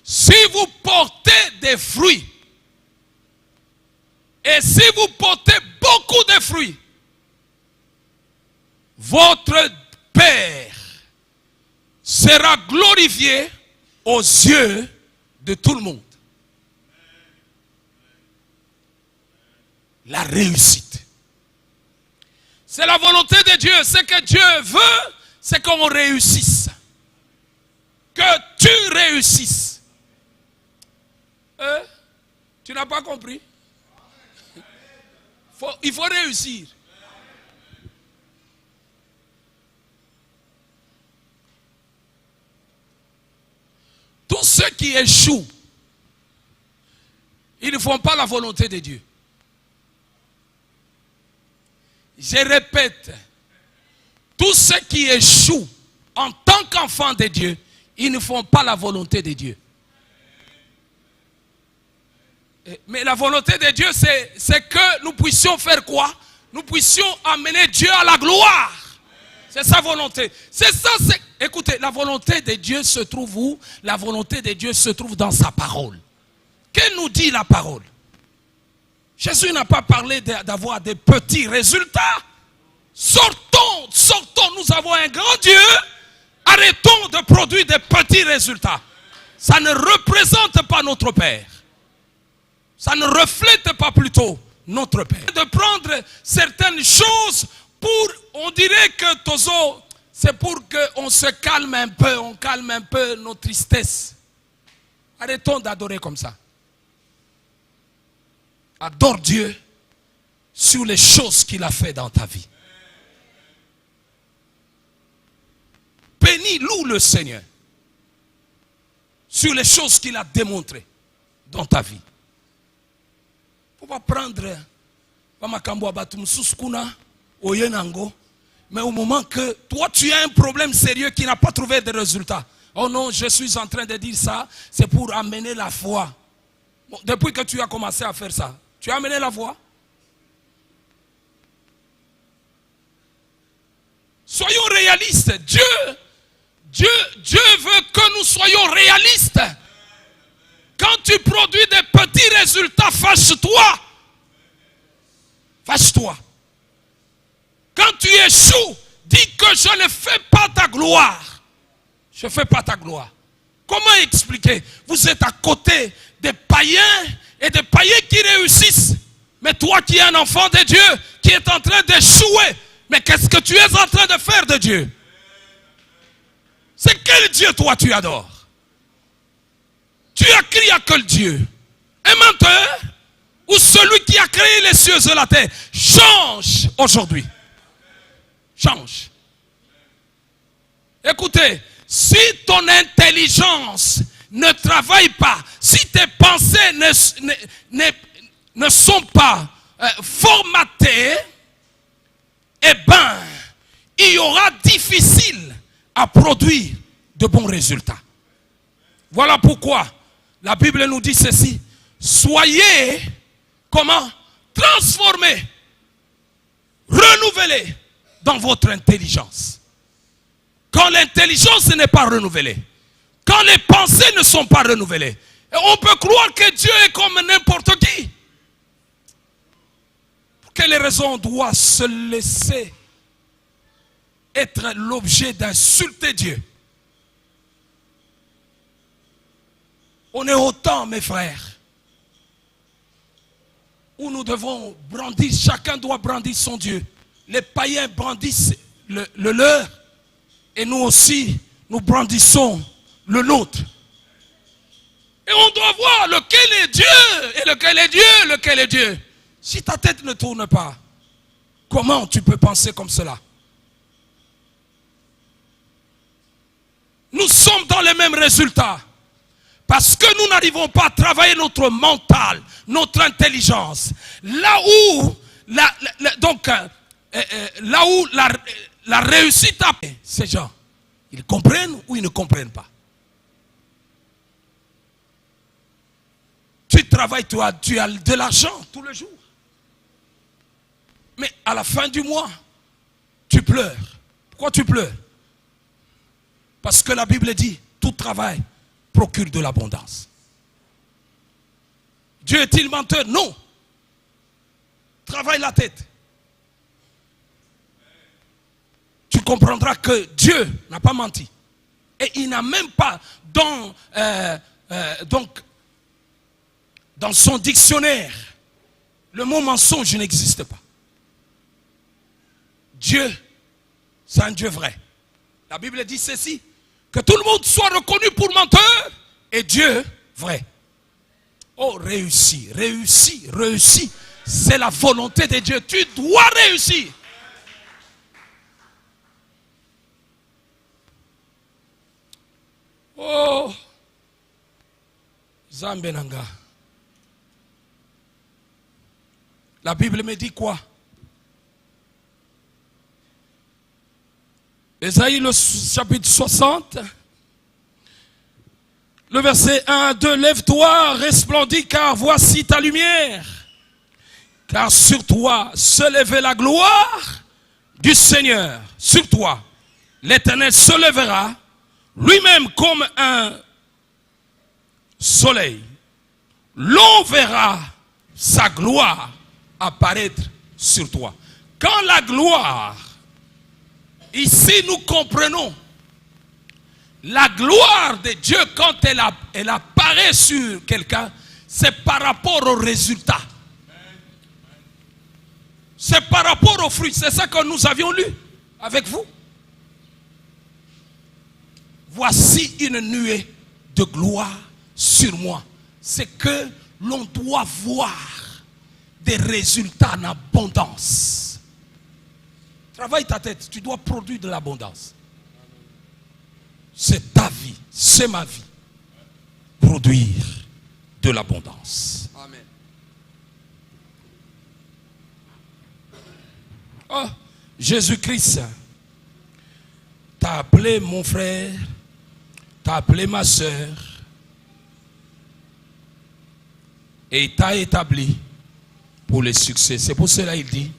Si vous portez des fruits, et si vous portez beaucoup de fruits, votre Père sera glorifié aux yeux de tout le monde. La réussite. C'est la volonté de Dieu. Ce que Dieu veut, c'est qu'on réussisse. Que tu réussisses. Tu n'as pas compris? Il faut réussir. Tous ceux qui échouent, ils ne font pas la volonté de Dieu. Je répète, tous ceux qui échouent en tant qu'enfants de Dieu, ils ne font pas la volonté de Dieu. Mais la volonté de Dieu, c'est que nous puissions faire quoi? Nous puissions amener Dieu à la gloire. C'est sa volonté. C'est ça, écoutez, la volonté de Dieu se trouve où? La volonté de Dieu se trouve dans sa parole. Que nous dit la parole? Jésus n'a pas parlé d'avoir des petits résultats. Sortons, nous avons un grand Dieu. Arrêtons de produire des petits résultats. Ça ne représente pas notre Père. Ça ne reflète pas plutôt notre Père. De prendre certaines choses pour, on dirait que Tozo, c'est pour qu'on se calme un peu, on calme un peu nos tristesses. Arrêtons d'adorer comme ça. Adore Dieu sur les choses qu'il a fait dans ta vie. Bénis, loue le Seigneur sur les choses qu'il a démontrées dans ta vie. Il ne faut pas prendre mais au moment que toi tu as un problème sérieux qui n'a pas trouvé de résultat, Oh non, je suis en train de dire ça, c'est pour amener la foi. Bon, depuis que tu as commencé à faire ça, tu as amené la foi? Soyons réalistes. Dieu veut que nous soyons réalistes. Quand tu produis des petits résultats, fâche-toi. Fâche-toi. Quand tu échoues, dis que je ne fais pas ta gloire. Je ne fais pas ta gloire. Comment expliquer? Vous êtes à côté des païens et des païens qui réussissent. Mais toi qui es un enfant de Dieu, qui est en train d'échouer, mais qu'est-ce que tu es en train de faire de Dieu? C'est quel Dieu toi tu adores? Tu as crié à quel Dieu? Un menteur? Ou celui qui a créé les cieux et la terre? Change aujourd'hui. Change. Écoutez, si ton intelligence ne travaille pas, si tes pensées ne sont pas formatées, eh bien, il y aura difficile à produire de bons résultats. Voilà pourquoi la Bible nous dit ceci. Soyez, comment? Transformés, renouvelés dans votre intelligence. Quand l'intelligence n'est pas renouvelée, quand les pensées ne sont pas renouvelées, on peut croire que Dieu est comme n'importe qui. Pour quelle raison on doit se laisser être l'objet d'insulter Dieu? On est autant, mes frères, où nous devons brandir, chacun doit brandir son Dieu. Les païens brandissent le leur, et nous aussi, nous brandissons le nôtre. Et on doit voir lequel est Dieu, et lequel est Dieu, lequel est Dieu. Si ta tête ne tourne pas, comment tu peux penser comme cela? Nous sommes dans les mêmes résultats. Parce que nous n'arrivons pas à travailler notre mental, notre intelligence. Là où la réussite a... Ces gens, ils comprennent ou ils ne comprennent pas? Tu travailles, tu as de l'argent tous les jours. Mais à la fin du mois, tu pleures. Pourquoi tu pleures? Parce que la Bible dit, tout travail procure de l'abondance. Dieu est-il menteur? Non. Travaille la tête. Tu comprendras que Dieu n'a pas menti. Et il n'a même pas dans son dictionnaire, le mot mensonge n'existe pas. Dieu, c'est un Dieu vrai. La Bible dit ceci, que tout le monde soit reconnu pour menteur et Dieu vrai. Oh, réussis, réussis, réussis. C'est la volonté de Dieu. Tu dois réussir. Oh, Zambenanga. La Bible me dit quoi? Ésaïe, le chapitre 60, le verset 1 à 2. Lève-toi, resplendis, car voici ta lumière. Car sur toi se lève la gloire du Seigneur. Sur toi, l'Éternel se lèvera, lui-même comme un soleil. L'on verra sa gloire apparaître sur toi. Quand la gloire, ici nous comprenons, la gloire de Dieu quand elle apparaît sur quelqu'un, c'est par rapport au résultat. C'est par rapport aux fruits. C'est ça que nous avions lu avec vous. Voici une nuée de gloire sur moi. C'est que l'on doit voir des résultats en abondance. Travaille ta tête, tu dois produire de l'abondance. C'est ta vie, c'est ma vie. Produire de l'abondance. Amen. Oh, Jésus-Christ t'a appelé mon frère t'a appelé ma sœur et il t'a établi pour le succès. C'est pour cela qu'il dit,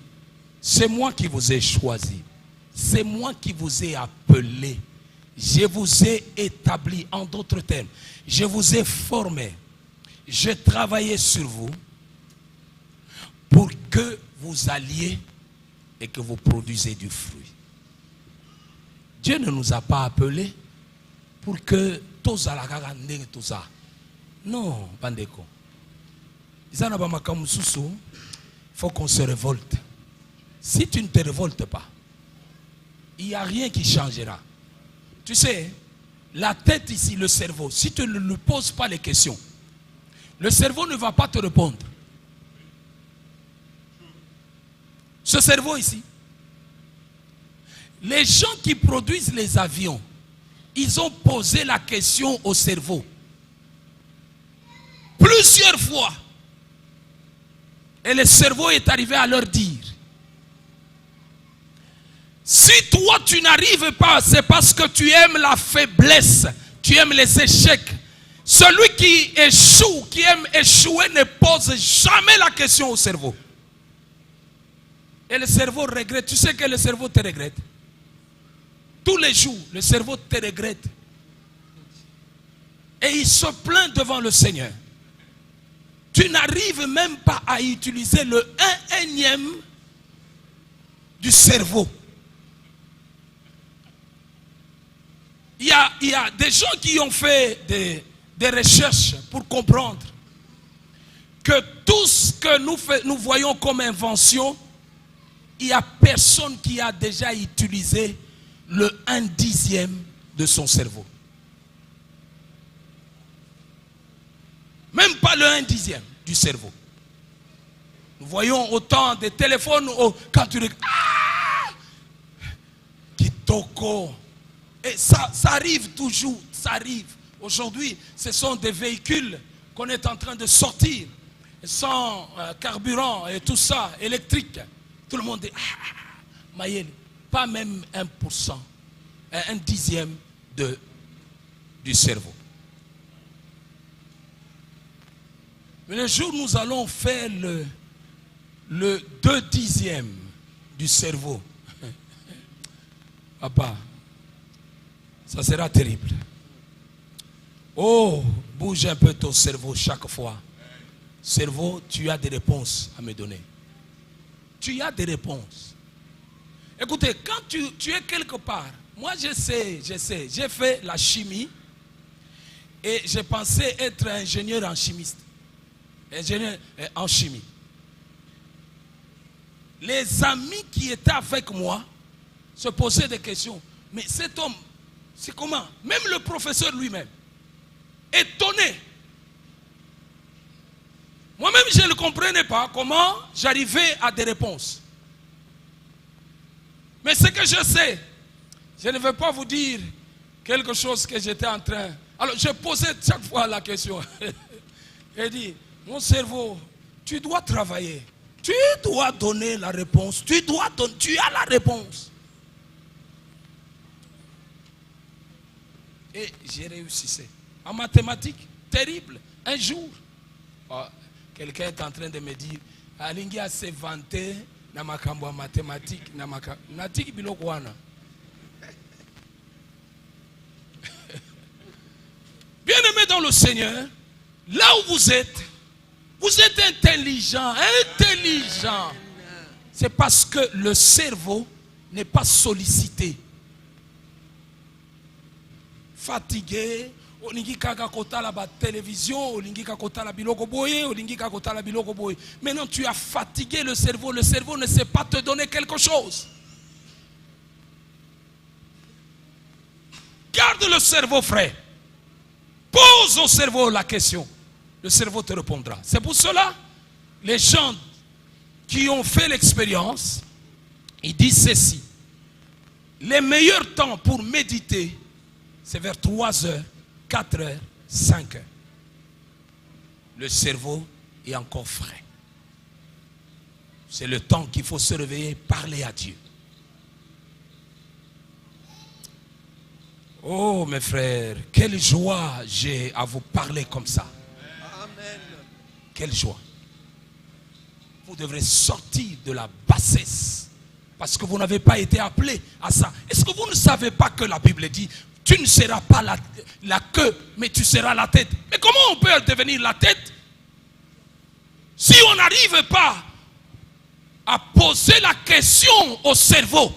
c'est moi qui vous ai choisi. C'est moi qui vous ai appelé. Je vous ai établi, en d'autres termes. Je vous ai formé. J'ai travaillé sur vous pour que vous alliez et que vous produisez du fruit. Dieu ne nous a pas appelés pour que tous à la tout ça. Non, bandeko. Il faut qu'on se révolte. Si tu ne te révoltes pas, il n'y a rien qui changera. Tu sais, la tête ici, le cerveau, si tu ne lui poses pas les questions, le cerveau ne va pas te répondre. Ce cerveau ici, les gens qui produisent les avions, ils ont posé la question au cerveau. Plusieurs fois. Et le cerveau est arrivé à leur dire, si toi tu n'arrives pas, c'est parce que tu aimes la faiblesse, tu aimes les échecs. Celui qui échoue, qui aime échouer, ne pose jamais la question au cerveau. Et le cerveau regrette. Tu sais que le cerveau te regrette. Tous les jours, le cerveau te regrette. Et il se plaint devant le Seigneur. Tu n'arrives même pas à utiliser le 1/1 du cerveau. Il y a des gens qui ont fait des recherches pour comprendre que tout ce que nous voyons comme invention, il n'y a personne qui a déjà utilisé le 1/10 de son cerveau. Même pas le 1/10 du cerveau. Nous voyons autant de téléphones quand tu regardes. Ah! Kitoko. Et ça arrive toujours, ça arrive. Aujourd'hui, ce sont des véhicules qu'on est en train de sortir, sans carburant et tout ça, électrique. Tout le monde dit, Mayel, pas même 1%, 1/10 du cerveau. Mais le jour où nous allons faire le 2/10 du cerveau, papa, ça sera terrible. Oh, bouge un peu ton cerveau chaque fois. Cerveau, tu as des réponses à me donner. Tu as des réponses. Écoutez, quand tu es quelque part, moi je sais, j'ai fait la chimie et j'ai pensé être ingénieur en chimiste. Ingénieur en chimie. Les amis qui étaient avec moi se posaient des questions. Mais cet homme, c'est comment? Même le professeur lui-même, étonné. Moi-même, je ne comprenais pas comment j'arrivais à des réponses. Mais ce que je sais, je ne vais pas vous dire quelque chose que j'étais en train. Alors, je posais chaque fois la question. J'ai dit, mon cerveau, tu dois travailler. Tu dois donner la réponse. Tu as la réponse. Et j'ai réussi. En mathématiques, terrible. Un jour, quelqu'un est en train de me dire, Alingi a se vanté na makambo mathématiques, natiki biloko wana. Bien-aimés dans le Seigneur, là où vous êtes intelligent, intelligent. C'est parce que le cerveau n'est pas sollicité. Fatigué, olingi kaka kota la télévision, olingi kaka kota la biloko boye, olingi kaka kota la biloko boye. Maintenant tu as fatigué le cerveau ne sait pas te donner quelque chose. Garde le cerveau frais. Pose au cerveau la question. Le cerveau te répondra. C'est pour cela, les gens qui ont fait l'expérience, ils disent ceci. Les meilleurs temps pour méditer, c'est vers 3 heures, 4 heures, 5 heures. Le cerveau est encore frais. C'est le temps qu'il faut se réveiller, parler à Dieu. Oh mes frères, quelle joie j'ai à vous parler comme ça. Amen. Quelle joie. Vous devrez sortir de la bassesse. Parce que vous n'avez pas été appelé à ça. Est-ce que vous ne savez pas que la Bible dit, tu ne seras pas la queue, mais tu seras la tête. Mais comment on peut devenir la tête si on n'arrive pas à poser la question au cerveau?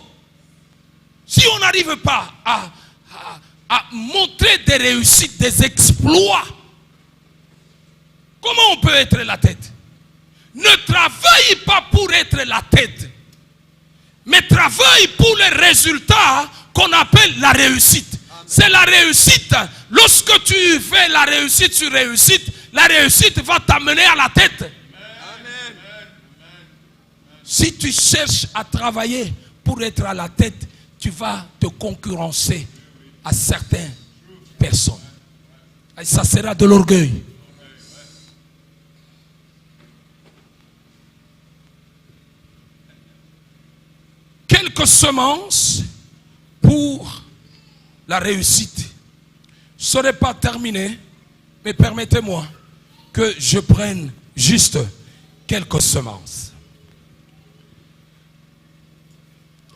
Si on n'arrive pas à montrer des réussites, des exploits, comment on peut être la tête? Ne travaille pas pour être la tête, mais travaille pour les résultats qu'on appelle la réussite. C'est la réussite. Lorsque tu fais la réussite sur réussite, la réussite va t'amener à la tête. Amen. Si tu cherches à travailler pour être à la tête, tu vas te concurrencer à certaines personnes. Et ça sera de l'orgueil. Quelques semences pour la réussite. Ce n'est pas terminé, mais permettez-moi que je prenne juste quelques semences.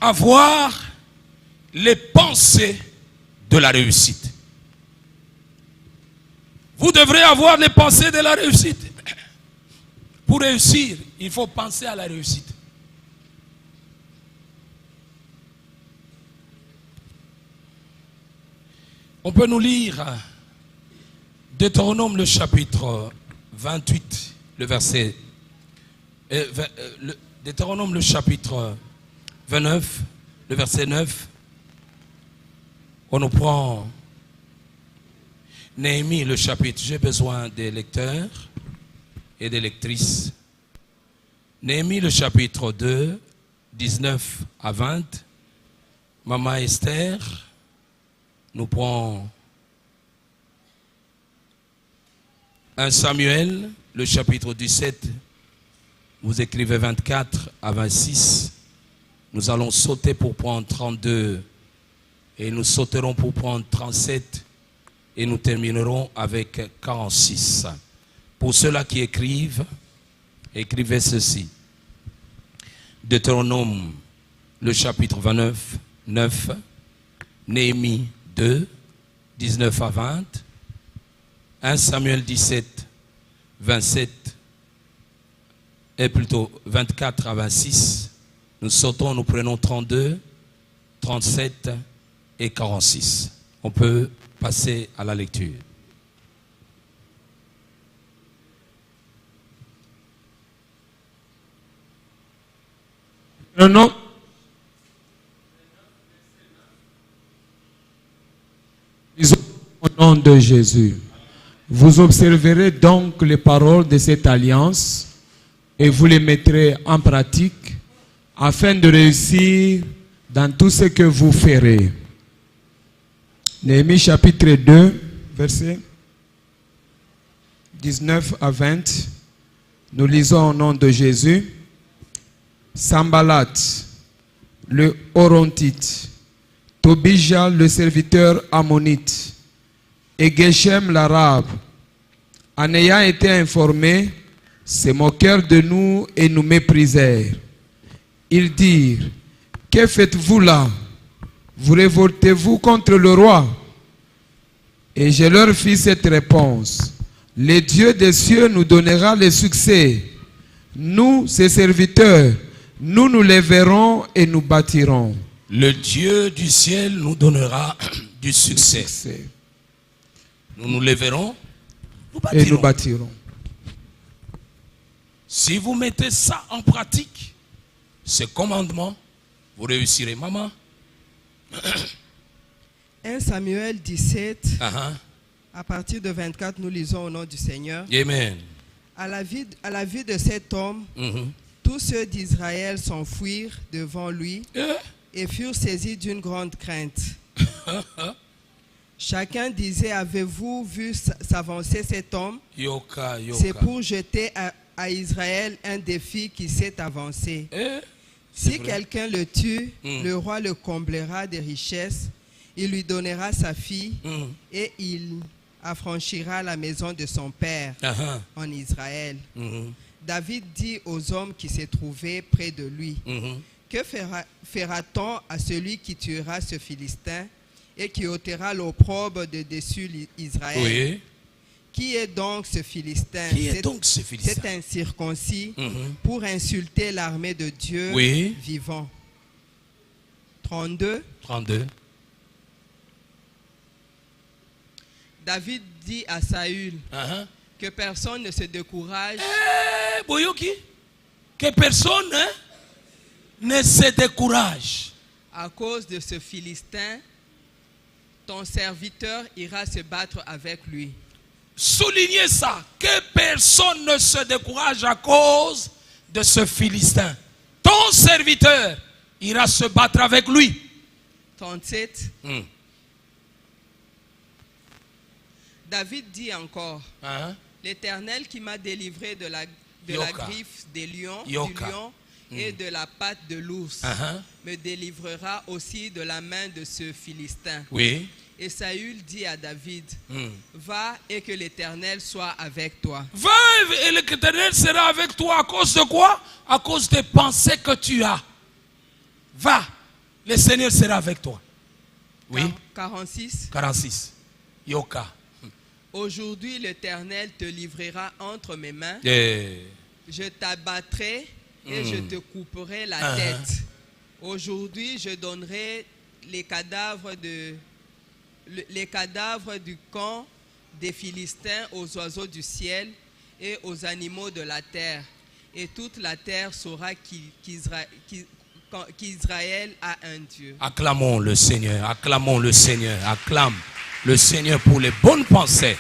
Avoir les pensées de la réussite. Vous devrez avoir les pensées de la réussite. Pour réussir, il faut penser à la réussite. On peut nous lire Deutéronome le chapitre 28, le verset... Deutéronome le chapitre 29, le verset 9. On nous prend Néhémie le chapitre. J'ai besoin des lecteurs et des lectrices. Néhémie le chapitre 2, 19 à 20. Maman Esther nous prend 1 Samuel, le chapitre 17, vous écrivez 24 à 26. Nous allons sauter pour prendre 32 et nous sauterons pour prendre 37 et nous terminerons avec 46. Pour ceux-là qui écrivent, écrivez ceci. Deutéronome, le chapitre 29, 9, Néhémie 2, 19 à 20, 1 Samuel 17, 27, et plutôt 24 à 26. Nous sautons, nous prenons 32, 37 et 46. On peut passer à la lecture. Non. Au nom de Jésus. Vous observerez donc les paroles de cette alliance et vous les mettrez en pratique afin de réussir dans tout ce que vous ferez. Néhémie chapitre 2, versets 19 à 20. Nous lisons au nom de Jésus. Sambalat, le Horontite, Tobija, le serviteur ammonite, et Geshem l'arabe, en ayant été informés, se moquèrent de nous et nous méprisèrent. Ils dirent, que faites-vous là? Vous révoltez-vous contre le roi? Et je leur fis cette réponse. Le Dieu des cieux nous donnera le succès. Nous, ses serviteurs, nous nous lèverons et nous bâtirons. Le Dieu du ciel nous donnera du succès. Nous nous lèverons, et nous bâtirons. Si vous mettez ça en pratique, ce commandement, vous réussirez. Maman. 1 Samuel 17, à partir de 24, nous lisons au nom du Seigneur. Amen. À la vue de cet homme, tous ceux d'Israël s'enfuirent devant lui et furent saisis d'une grande crainte. Chacun disait, avez-vous vu s'avancer cet homme? C'est pour jeter à Israël un défi qui s'est avancé. Si quelqu'un le tue, le roi le comblera de richesses il lui donnera sa fille et il affranchira la maison de son père en Israël. David dit aux hommes qui se trouvaient près de lui, que fera-t-on à celui qui tuera ce Philistin et qui ôtera l'opprobre de dessus Israël? Oui. Qui est donc ce Philistin? Qui est donc ce Philistin? C'est un circoncis pour insulter l'armée de Dieu vivant. 32. David dit à Saül que personne ne se décourage. Que personne ne se décourage. À cause de ce Philistin, ton serviteur ira se battre avec lui. Soulignez ça, que personne ne se décourage à cause de ce Philistin. Ton serviteur ira se battre avec lui. 37. David dit encore, l'Éternel qui m'a délivré de la griffe des lions, du lion et de la patte de l'ours, me délivrera aussi de la main de ce Philistin. Oui. Et Saül dit à David, va et que l'Éternel soit avec toi. Va et l'Éternel sera avec toi à cause de quoi? À cause des pensées que tu as. Va, le Seigneur sera avec toi. Oui. 46. Yoka. Aujourd'hui, l'Éternel te livrera entre mes mains. Je t'abattrai et je te couperai la tête. Aujourd'hui, je donnerai les cadavres du camp des Philistins aux oiseaux du ciel et aux animaux de la terre. Et toute la terre saura qu'Israël a un Dieu. Acclamons le Seigneur, acclamons le Seigneur, acclame le Seigneur pour les bonnes pensées.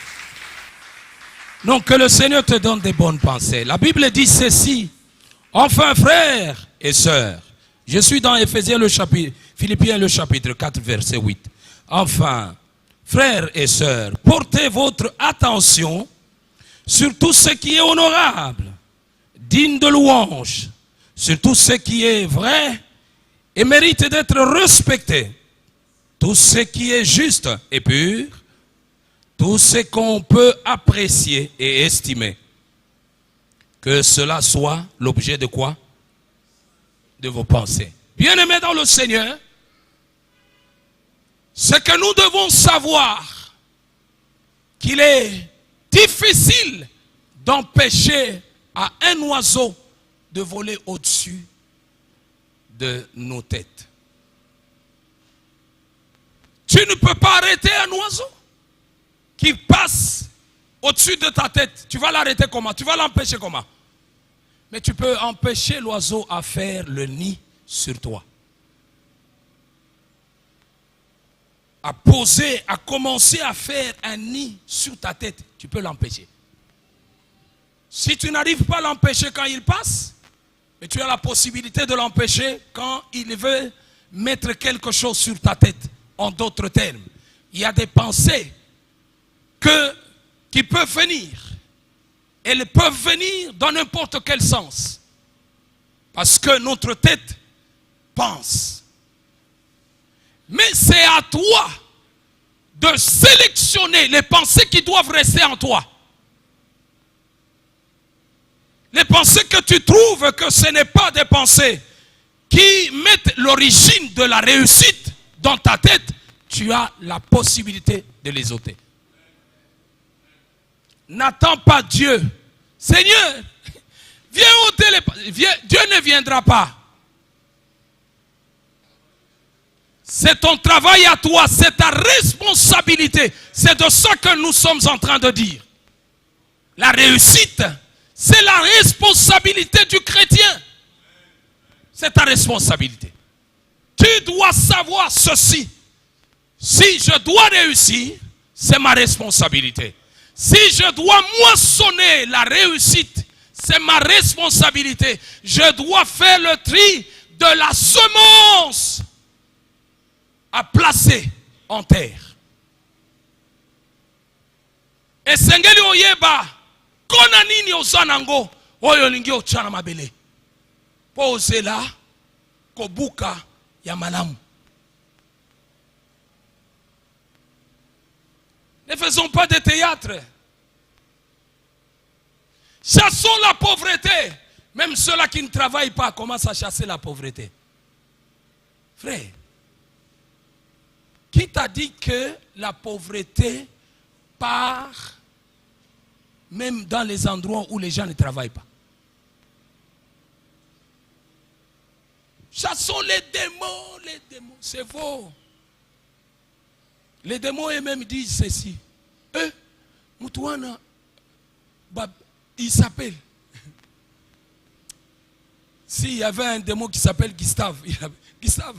Donc que le Seigneur te donne des bonnes pensées. La Bible dit ceci. Enfin, frères et sœurs, je suis dans Philippiens le chapitre 4, verset 8. Enfin, frères et sœurs, portez votre attention sur tout ce qui est honorable, digne de louange, sur tout ce qui est vrai et mérite d'être respecté, tout ce qui est juste et pur, tout ce qu'on peut apprécier et estimer. Que cela soit l'objet de quoi? De vos pensées. Bien-aimés dans le Seigneur, c'est que nous devons savoir qu'il est difficile d'empêcher à un oiseau de voler au-dessus de nos têtes. Tu ne peux pas arrêter un oiseau qui passe au-dessus de ta tête. Tu vas l'arrêter comment? Tu vas l'empêcher comment? Mais tu peux empêcher l'oiseau à faire le nid sur toi. À poser, à commencer à faire un nid sur ta tête. Tu peux l'empêcher. Si tu n'arrives pas à l'empêcher quand il passe, mais tu as la possibilité de l'empêcher quand il veut mettre quelque chose sur ta tête. En d'autres termes, il y a des pensées qui peuvent venir. Elles peuvent venir dans n'importe quel sens. Parce que notre tête pense. Mais c'est à toi de sélectionner les pensées qui doivent rester en toi. Les pensées que tu trouves que ce n'est pas des pensées qui mettent l'origine de la réussite dans ta tête, tu as la possibilité de les ôter. N'attends pas Dieu. Seigneur, viens ôter les pensées. Dieu ne viendra pas. C'est ton travail à toi, c'est ta responsabilité. C'est de ça que nous sommes en train de dire. La réussite, c'est la responsabilité du chrétien. C'est ta responsabilité. Tu dois savoir ceci. Si je dois réussir, c'est ma responsabilité. Si je dois moissonner la réussite, c'est ma responsabilité. Je dois faire le tri de la semence à placer en terre. Et sengeli oyeba kona nini osanango oyo lingi ochana mabele. Pose la kobuka ya malamu. Ne faisons pas de théâtre. Chassons la pauvreté. Même ceux-là qui ne travaillent pas commencent à chasser la pauvreté. Frère, qui t'a dit que la pauvreté part même dans les endroits où les gens ne travaillent pas? Chassons les démons, c'est faux. Les démons eux-mêmes disent ceci. Moutouana, il s'appelle. S'il y avait un démon qui s'appelle Gustave, Gustave.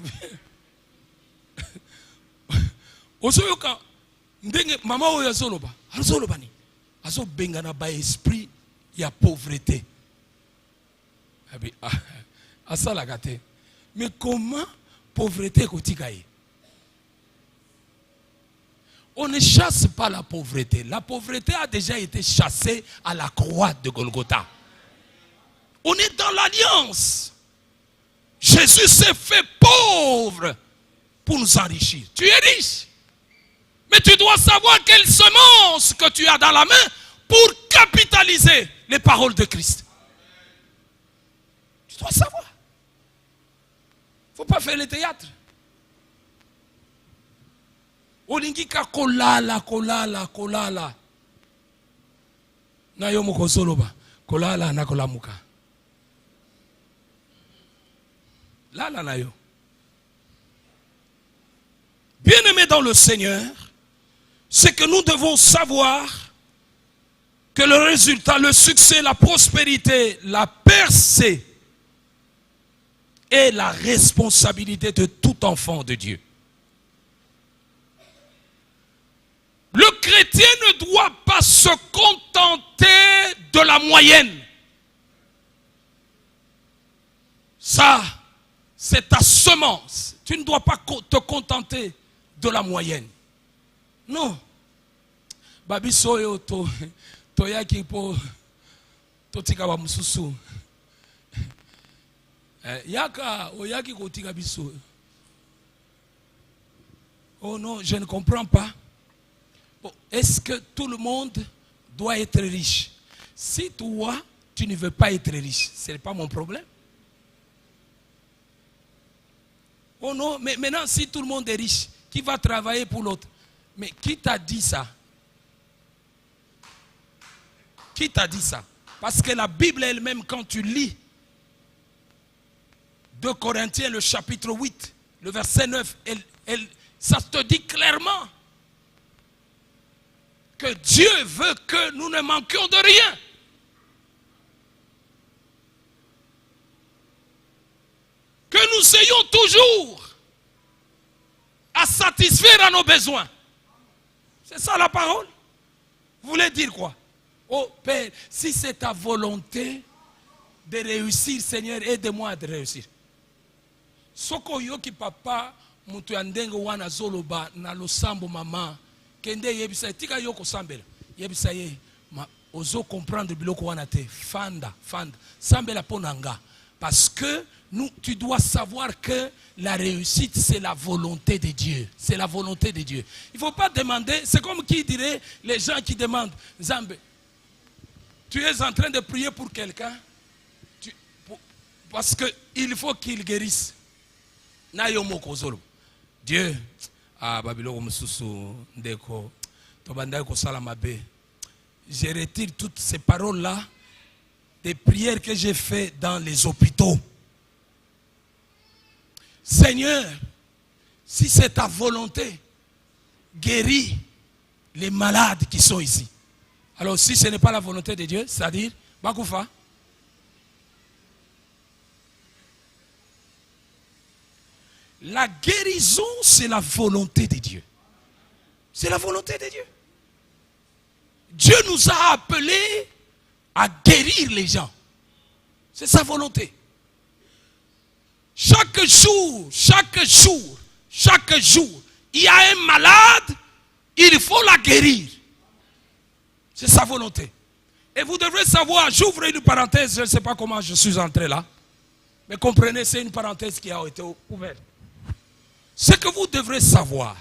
Osoyoka, ndenge mama oyo azoloba, azoloba ni. Azobengana ba esprit ya pauvreté. Asala gâté. Mais comment pauvreté kotikaye? On ne chasse pas la pauvreté. La pauvreté a déjà été chassée à la croix de Golgotha. On est dans l'alliance. Jésus s'est fait pauvre pour nous enrichir. Tu es riche. Mais tu dois savoir quelle semence que tu as dans la main pour capitaliser les paroles de Christ. Tu dois savoir. Il ne faut pas faire le théâtre. Olingika kolala. Na yo moko soloba. Kolala na kolamuka. Lala na yo. Bien-aimés dans le Seigneur, c'est que nous devons savoir que le résultat, le succès, la prospérité, la percée est la responsabilité de tout enfant de Dieu. Le chrétien ne doit pas se contenter de la moyenne. Ça, c'est ta semence. Tu ne dois pas te contenter de la moyenne. Non. Babi soyo to yaki po to tika ba mususu. Yaka oyaki ko tika biso. Oh non, je ne comprends pas. Est-ce que tout le monde doit être riche? Si toi, tu ne veux pas être riche, ce n'est pas mon problème. Oh non, mais maintenant, si tout le monde est riche, qui va travailler pour l'autre? Mais qui t'a dit ça? Qui t'a dit ça? Parce que la Bible elle-même, quand tu lis 2 Corinthiens, le chapitre 8, le verset 9, ça te dit clairement que Dieu veut que nous ne manquions de rien. Que nous ayons toujours à satisfaire à nos besoins. C'est ça la parole. Vous voulez dire quoi? Oh Père, si c'est ta volonté de réussir, Seigneur, aide-moi à réussir. Soko yoki papa mutu andenge wana zoloba na losambo mama kende yebisa tika yoko sambela yebisa ye ozo comprendre biloko wana te fanda sambela ponanga parce que tu dois savoir que la réussite c'est la volonté de Dieu. C'est la volonté de Dieu. Il ne faut pas demander, c'est comme qui dirait les gens qui demandent Zambe, tu es en train de prier pour quelqu'un parce qu'il faut qu'il guérisse. Dieu, je retire toutes ces paroles-là des prières que j'ai faites dans les hôpitaux. Seigneur, si c'est ta volonté, guéris les malades qui sont ici. Alors si ce n'est pas la volonté de Dieu, c'est-à-dire, Bakoufa, la guérison, c'est la volonté de Dieu. C'est la volonté de Dieu. Dieu nous a appelés à guérir les gens. C'est sa volonté. Chaque jour, il y a un malade, il faut la guérir. C'est sa volonté. Et vous devrez savoir, j'ouvre une parenthèse, je ne sais pas comment je suis entré là, mais comprenez, c'est une parenthèse qui a été ouverte. Ce que vous devrez savoir,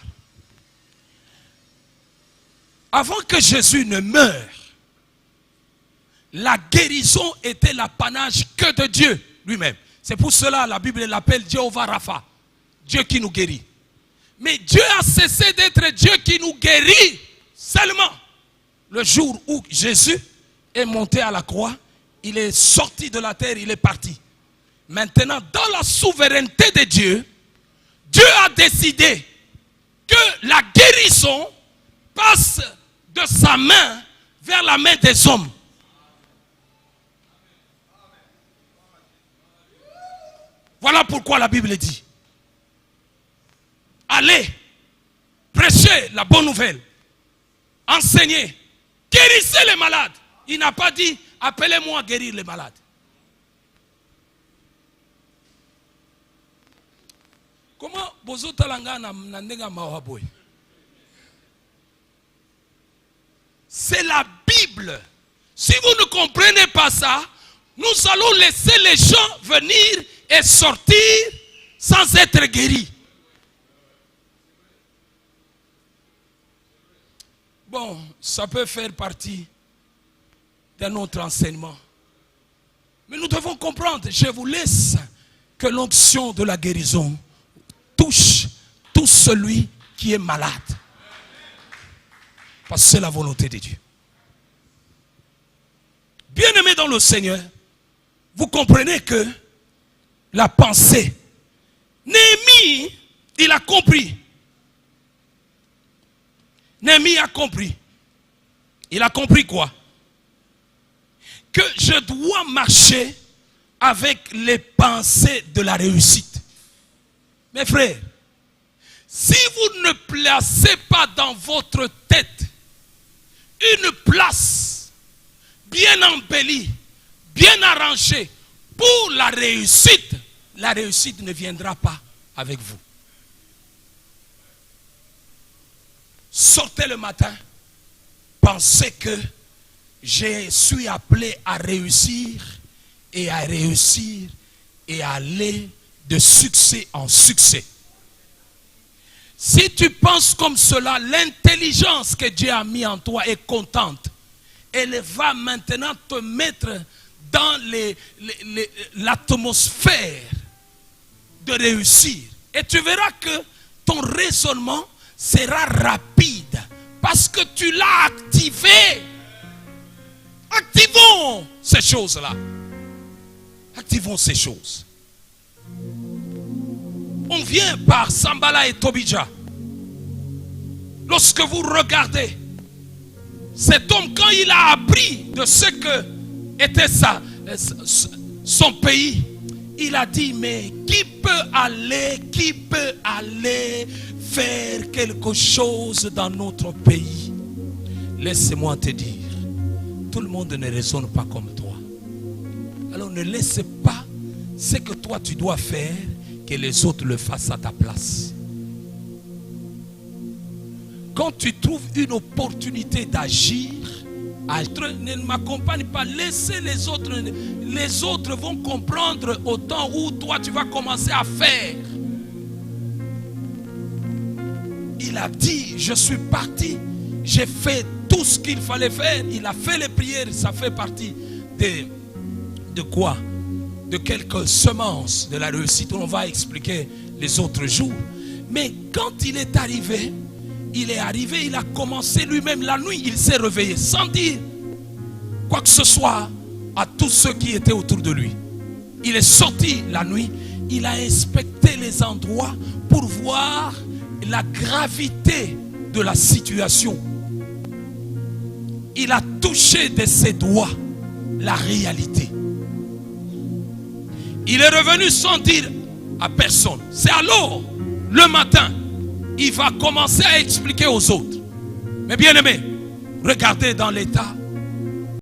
Avant que Jésus ne meure, la guérison était l'apanage que de Dieu lui-même. C'est pour cela la Bible l'appelle Jéhovah Rapha, Dieu qui nous guérit. Mais Dieu a cessé d'être Dieu qui nous guérit seulement le jour où Jésus est monté à la croix, il est sorti de la terre, il est parti. Maintenant, dans la souveraineté de Dieu, Dieu a décidé que la guérison passe de sa main vers la main des hommes. Voilà pourquoi la Bible dit: allez, prêchez la bonne nouvelle, enseignez, guérissez les malades. Il n'a pas dit appelez-moi à guérir les malades. Comment bozo talanga na ndenga mawaboy? C'est la Bible. Si vous ne comprenez pas ça, nous allons laisser les gens venir et sortir sans être guéris. Bon, ça peut faire partie de notre enseignement. Mais nous devons comprendre, je vous laisse, que l'onction de la guérison touche tout celui qui est malade. Parce que c'est la volonté de Dieu. Bien-aimés dans le Seigneur, vous comprenez que la pensée, Néhémie, il a compris. Néhémie a compris. Il a compris quoi? Que je dois marcher avec les pensées de la réussite. Mes frères, si vous ne placez pas dans votre tête une place bien embellie, bien arrangée pour la réussite ne viendra pas avec vous. Sortez le matin, pensez que je suis appelé à réussir et à réussir et à aller de succès en succès. Si tu penses comme cela, l'intelligence que Dieu a mis en toi est contente. Elle va maintenant te mettre dans l'atmosphère de réussir. Et tu verras que ton raisonnement sera rapide parce que tu l'as activé. Activons ces choses-là. Activons ces choses. On vient par Sambala et Tobija. Lorsque vous regardez cet homme, quand il a appris de ce que était son pays, il a dit: mais qui peut aller faire quelque chose dans notre pays? Laisse-moi te dire, tout le monde ne raisonne pas comme toi. Alors ne laisse pas ce que toi tu dois faire, que les autres le fassent à ta place. Quand tu trouves une opportunité d'agir, ne m'accompagne pas, laissez les autres. Les autres vont comprendre au temps où toi tu vas commencer à faire. Il a dit: je suis parti, j'ai fait tout ce qu'il fallait faire. Il a fait les prières, ça fait partie de quoi? De quelques semences de la réussite. On va expliquer les autres jours. Mais quand il est arrivé, il a commencé lui-même la nuit, il s'est réveillé sans dire quoi que ce soit à tous ceux qui étaient autour de lui. Il est sorti la nuit, il a inspecté les endroits pour voir la gravité de la situation. Il a touché de ses doigts la réalité. Il est revenu sans dire à personne. C'est alors, le matin, il va commencer à expliquer aux autres. Mais bien aimé, regardez dans l'état